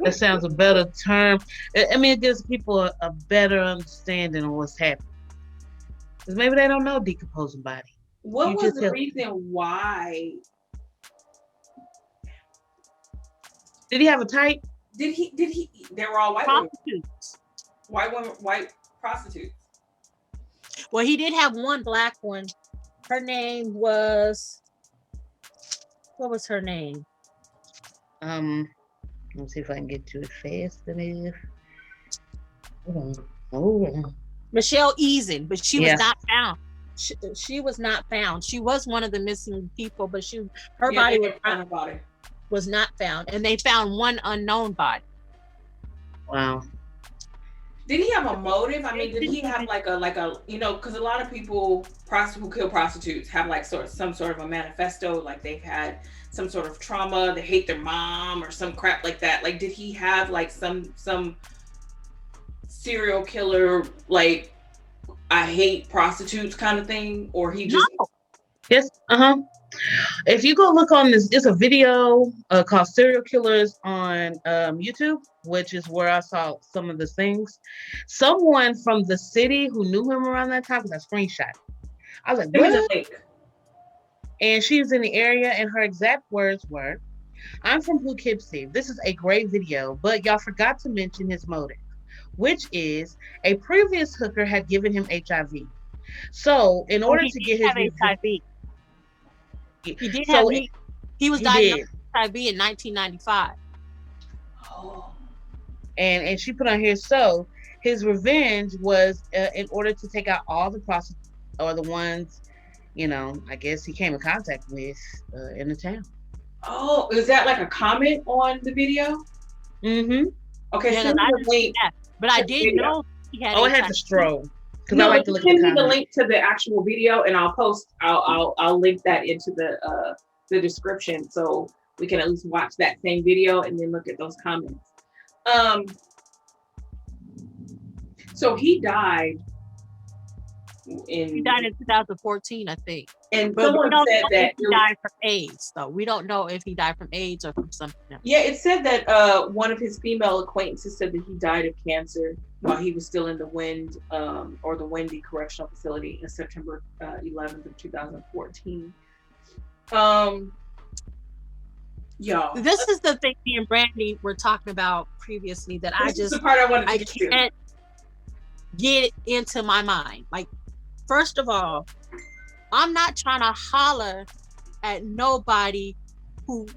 That sounds a better term. I mean, it gives people a better understanding of what's happening. Because maybe they don't know decomposing body. What was the reason why? Did he have a type? Did he? They were all white women. Prostitutes. White prostitutes. Well, he did have one black one. Her name was, what was her name? Let's see if I can get to it fast enough. Oh. Michelle Eason, but she was not found. She was not found. She was one of the missing people, but her body was not found, and they found one unknown body. Wow. Did he have a motive? I mean, did he have like a because a lot of people who kill prostitutes have like some sort of a manifesto, like they've had some sort of trauma, they hate their mom or some crap like that. Like, did he have like some serial killer, like I hate prostitutes kind of thing, or he just? No. Yes. If you go look on this, it's a video called "Serial Killers" on YouTube, which is where I saw some of the things. Someone from the city who knew him around that time, because I screenshot. I was like, "What?" And she was in the area, and her exact words were, "I'm from Poughkeepsie. This is a great video, but y'all forgot to mention his motive, which is a previous hooker had given him HIV. So in order to get his HIV, he did have. He was diagnosed with HIV in 1995. Oh. And she put on here, so his revenge was in order to take out all the prostitutes or the ones, I guess he came in contact with in the town." Oh, is that like a comment on the video? Mm-hmm. Okay, yeah, so but I did know he had. Oh, it had the stroll. Because I like to look at the link to the actual video, and I'll link that into the description, so we can at least watch that same video and then look at those comments. So he died in 2014, I think. And but someone said that he died from AIDS, though. We don't know if he died from AIDS or from something else. Yeah, it said that one of his female acquaintances said that he died of cancer while he was still in the the Wendy Correctional Facility in September 11th of 2014. Y'all. This is the thing me and Brandy were talking about previously that this is the part I wanted to get to. Can't get it into my mind. Like, first of all, I'm not trying to holler at nobody who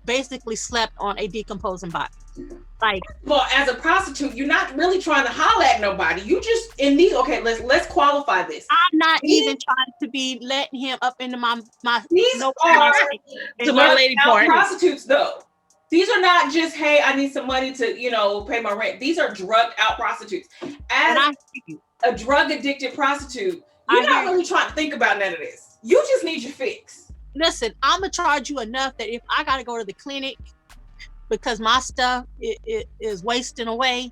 basically slept on a decomposing body. Like, well, as a prostitute, you're not really trying to holler at nobody. You just let's qualify this. I'm not even trying to be letting him up into my these are to my lady part prostitutes though. These are not just, hey, I need some money to, pay my rent. These are drugged out prostitutes. As a drug addicted prostitute, you're not really trying to think about none of this. You just need your fix. Listen, I'm gonna charge you enough that if I gotta go to the clinic because my stuff it is wasting away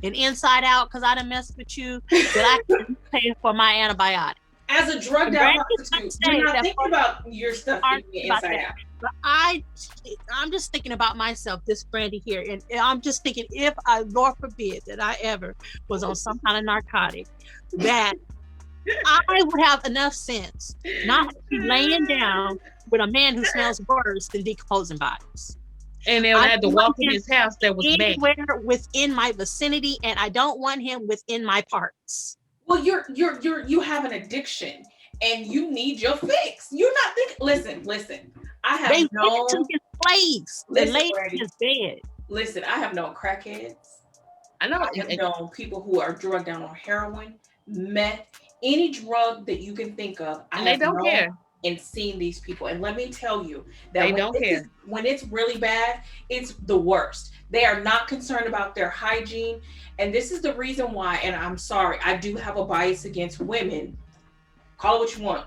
and inside out because I done messed with you, that I can pay for my antibiotic. As a drugged out prostitute, you're not thinking about your stuff being inside out. But I'm just thinking about myself, this Brandy here, and I'm just thinking, if I, Lord forbid, that I ever was on some kind of narcotic, that I would have enough sense not to be laying down with a man who smells worse than decomposing bodies. And then I had to walk in his house that was anywhere within my vicinity, and I don't want him within my parts. Well, you have an addiction and you need your fix. You're not thinking. Listen. I have known to his place. They laid in his bed. Listen, I have known crackheads. I have known people who are drugged down on heroin, meth, any drug that you can think of. And they don't care. And seen these people, and let me tell you that they don't care. When it's really bad, it's the worst. They are not concerned about their hygiene, and this is the reason why. And I'm sorry, I do have a bias against women. Call it what you want.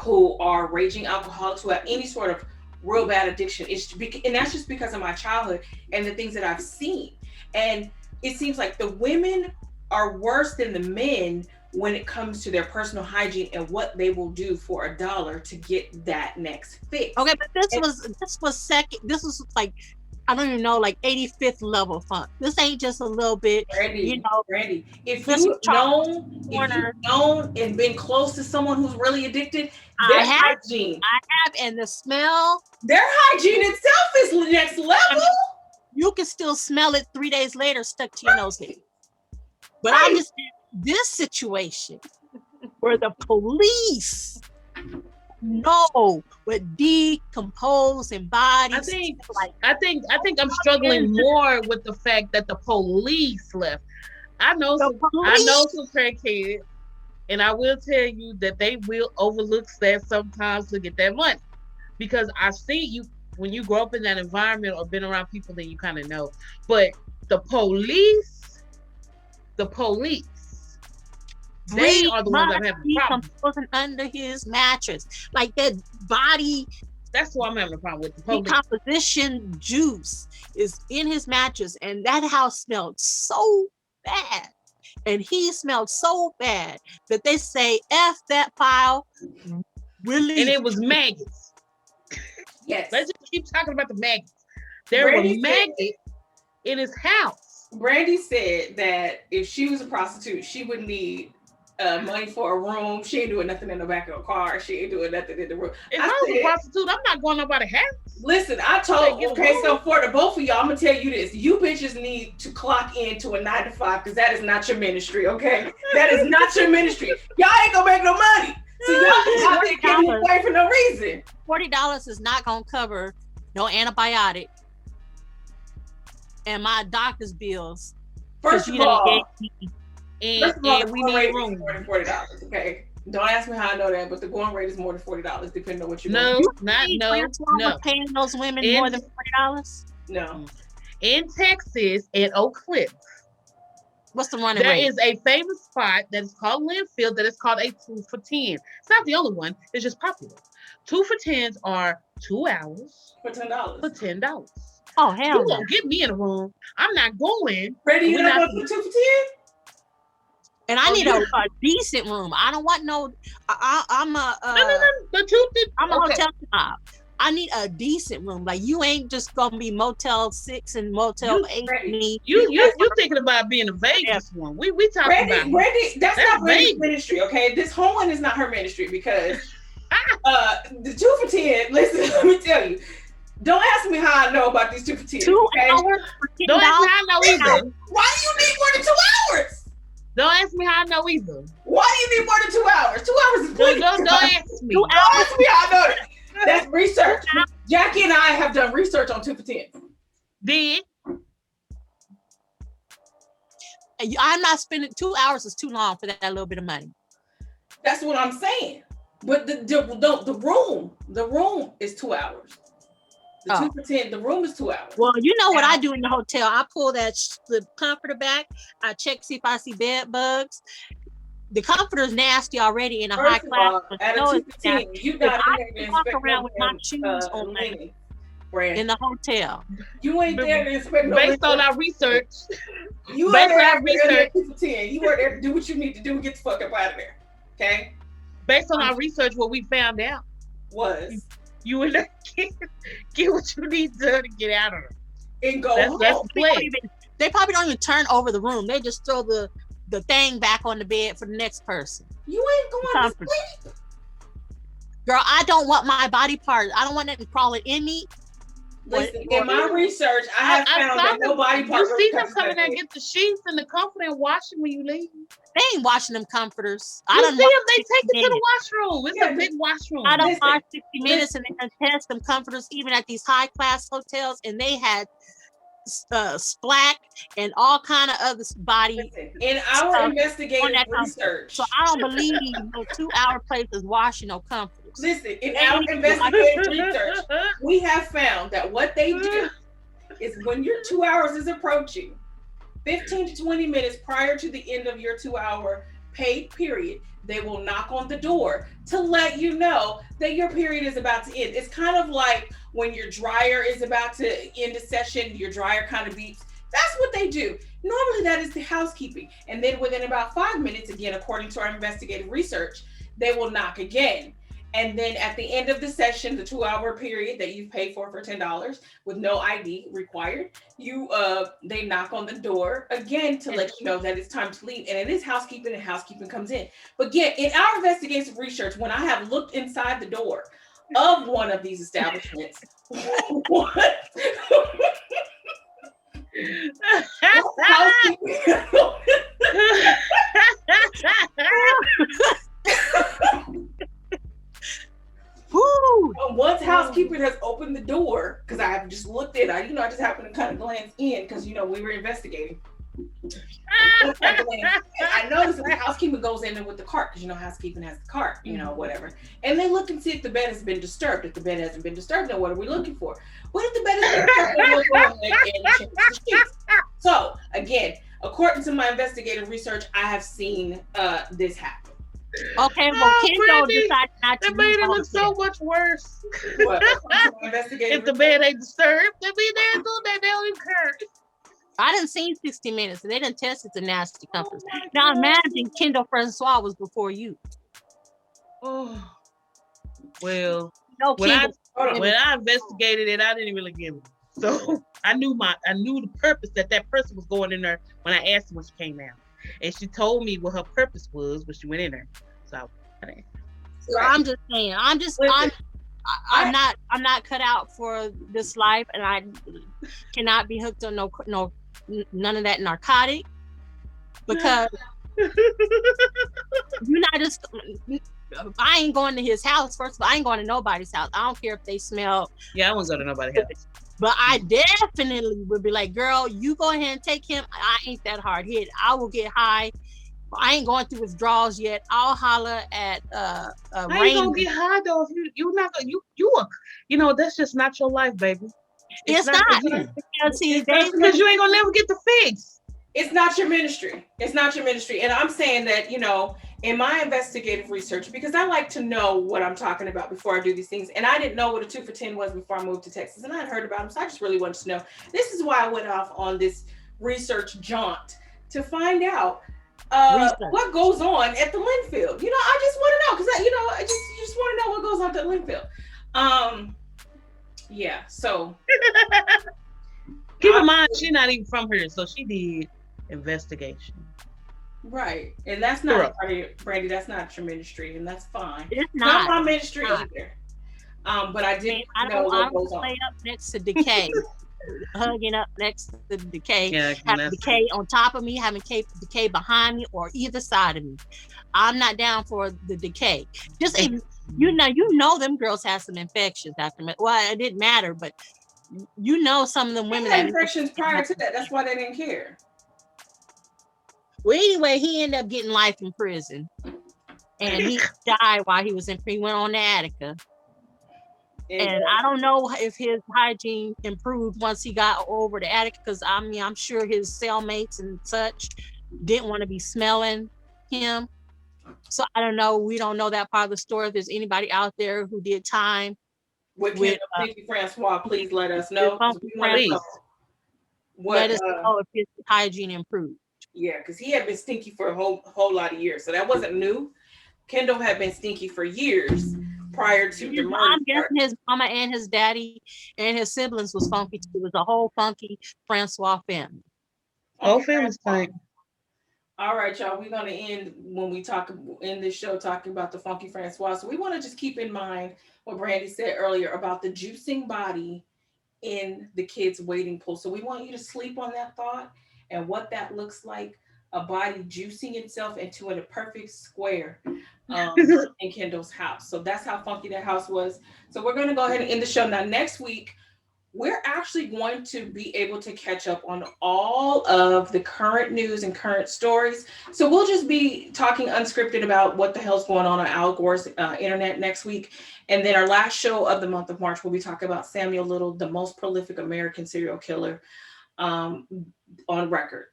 Who are raging alcoholics, who have any sort of real bad addiction. And that's just because of my childhood and the things that I've seen. And it seems like the women are worse than the men when it comes to their personal hygiene and what they will do for $1 to get that next fix. Okay, but this was second. This was like, I don't even know, like 85th level fun. This ain't just a little bit, Brandy. If you've known and been close to someone who's really addicted, their hygiene. I have, and the smell. Their hygiene itself is next level. I mean, you can still smell it 3 days later stuck to your nose. But I'm just this situation where the police know what decomposing bodies. I think I'm struggling more with the fact that the police left. I know some crackheads, and I will tell you that they will overlook that sometimes to get that money, because I see you when you grow up in that environment or been around people, then you kind of know. But the police, they are the ones that have the problem. Wasn't under his mattress, like that body. That's what I'm having a problem with. The police. Decomposition juice is in his mattress, and that house smelled so bad, and he smelled so bad that they say F that file. Really, and it was maggots. Yes, let's just keep talking about the maggots. There were maggots in his house. Brandy said that if she was a prostitute, she would need money for a room. She ain't doing nothing in the back of a car. She ain't doing nothing in the room. If I was a prostitute, I'm not going nobody's house. Listen, I told so for the both of y'all, I'm gonna tell you this: you bitches need to clock into a 9 to 5, because that is not your ministry. Okay, that is not your ministry. Y'all ain't gonna make no money, so y'all out there giving away for no reason. $40 is not gonna cover no antibiotic and my doctor's bills. First of all, and we need room. More than $40. Okay, don't ask me how I know that, but the going rate is more than $40, depending on what you No. Paying those women more than $40. No. In Texas, at Oak Cliff, what's the running rate? There is a famous spot that is called Linfield that is called a 2 for 10. It's not the only one. It's just popular. 2 for 10s are 2 hours for $10. For $10. Oh hell! You won't get me in a room. I'm not going. Ready? You not going to 2 for 10? And I need a decent room. I don't want no. I'm a. I'm a hotel job. I need a decent room. Like, you ain't just gonna be Motel 6 and Motel 8. You thinking about being a Vegas one? We talking about Brandy. That's not Brandy's ministry. Okay, this whole one is not her ministry, because the 2 for 10. Listen, let me tell you. Don't ask me how I know about these 2 for 10. 2 hours for $10. Don't ask me how I know either. Why do you need more than 2 hours? Don't ask me how I know either. Why do you need more than 2 hours? 2 hours is plenty. Don't ask me. Don't ask me how I know that. That's research. Jackie and I have done research on 2 for 10. Did? I'm not spending 2 hours is too long for that little bit of money. That's what I'm saying. But the room is 2 hours. The 2 for 10, the room is 2 hours. Well, you know what I do in the hotel? I pull the comforter back. I check see if I see bed bugs. The comforter's nasty already in a high class. At a 2 for 10, you got to walk around with my shoes on in the hotel. You ain't there to inspect no based on our research. You ain't there to research 2 for 10. You were there to do what you need to do and get the fuck up out of there. Okay? based on our research, what we found out was you and get what you need done to get out of it. and go That's home. the plan. They probably don't even turn over the room. They just throw the thing back on the bed for the next person. You ain't going to sleep. Girl, I don't want my body parts. I don't want nothing crawling in me. Listen, in my research, I have found that no body part. You see them coming and get the sheets and the comforter and wash them when you leave. They ain't washing them comforters. You see them, they take it to the washroom. It's a big washroom. I don't watch 60 Minutes and they test them comforters even at these high class hotels, and they had splack and all kind of other body. In our investigative research, so I don't believe no 2-hour place is washing no comforters. Listen, in our investigative research, we have found that what they do is when your 2 hours is approaching, 15 to 20 minutes prior to the end of your 2-hour paid period, they will knock on the door to let you know that your period is about to end. It's kind of like when your dryer is about to end a session, your dryer kind of beeps. That's what they do. Normally that is the housekeeping. And then within about 5 minutes, again, according to our investigative research, they will knock again. And then at the end of the session, the 2-hour period that you've paid for $10 with no ID required, they knock on the door again to let you know that it's time to leave. And it is housekeeping, and housekeeping comes in. But again, in our investigative research, when I have looked inside the door of one of these establishments, once housekeeping has opened the door, because I have just looked in, I just happened to kind of glance in because we were investigating. I noticed that the housekeeping goes in there with the cart, because housekeeping has the cart, whatever. And they look and see if the bed has been disturbed. If the bed hasn't been disturbed, then what are we looking for? What if the bed has been disturbed? And change the sheets. So again, according to my investigative research, I have seen this happen. Okay, well, Kendall decided not to. That made it look so much worse. What? If the bed ain't disturbed, they be there doing that. They don't even care. I didn't see 60 Minutes, and they didn't test it to nasty comforts. Now imagine Kendall Francois was before you. Oh, well, no, when I investigated it, I didn't really get it. So I knew the purpose that person was going in there when I asked her when she came out. And she told me what her purpose was when she went in there. So I'm just saying, I'm not cut out for this life, and I cannot be hooked on none of that narcotic, because you're not just. I ain't going to his house. First of all, I ain't going to nobody's house. I don't care if they smell. Yeah, I won't go to nobody's house. But I definitely would be like, girl, you go ahead and take him. I ain't that hard hit. I will get high. I ain't going through withdrawals yet. I'll holler at I ain't gonna get high though. If you're not gonna, that's just not your life, baby. It's not. Because you ain't gonna never get the fix. It's not your ministry. It's not your ministry. And I'm saying that, in my investigative research, because I like to know what I'm talking about before I do these things. And I didn't know what a 2 for $10 was before I moved to Texas. And I had heard about them. So I just really wanted to know. This is why I went off on this research jaunt to find out what goes on at the Linfield. I just want to know, because I just want to know what goes on at the Linfield. Yeah, so keep in mind she's not even from here, so she did investigation. Right, and that's not Brandy. That's not your ministry, and that's fine. It's not my ministry either. But I didn't know what goes on. Play up next to Decay. Hugging up next to Decay, having Decay on top of me, having Decay behind me or either side of me. I'm not down for the Decay. Just them girls had some infections after me. Well, it didn't matter, but some of them women had infections prior to that. That's why they didn't care. Well, anyway, he ended up getting life in prison, and he died while he was in prison. He went on to Attica. And I don't know if his hygiene improved once he got over to Attica, because I'm sure his cellmates and such didn't want to be smelling him. So I don't know. We don't know that part of the story. If there's anybody out there who did time with Francois, please let us know. Let us know if his hygiene improved. Yeah, because he had been stinky for a whole lot of years, so that wasn't new. Kendall had been stinky for years prior to the murder. I'm guessing his mama and his daddy and his siblings was funky too. It was a whole funky Francois family. Whole family's fine. All right, y'all. We're gonna end when we talk in this show talking about the funky Francois. So we want to just keep in mind what Brandy said earlier about the juicing body in the kids' waiting pool. So we want you to sleep on that thought and what that looks like. A body juicing itself into a perfect square in Kendall's house. So that's how funky that house was. So we're going to go ahead and end the show. Now, next week, we're actually going to be able to catch up on all of the current news and current stories. So we'll just be talking unscripted about what the hell's going on Al Gore's internet next week. And then our last show of the month of March, we'll be talking about Samuel Little, the most prolific American serial killer on record.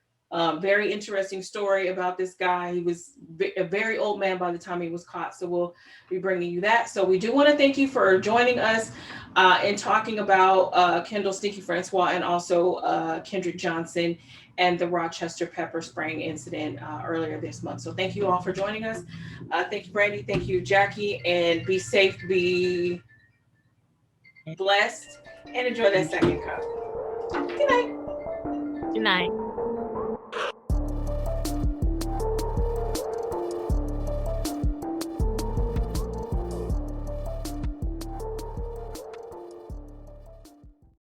Very interesting story about this guy. He was a very old man by the time he was caught. So we'll be bringing you that. So we do want to thank you for joining us and talking about Kendall Stinky Francois and also Kendrick Johnson and the Rochester pepper spraying incident earlier this month. So thank you all for joining us. Thank you, Brandy. Thank you, Jackie. And be safe, be blessed, and enjoy that second cup. Good night. Good night.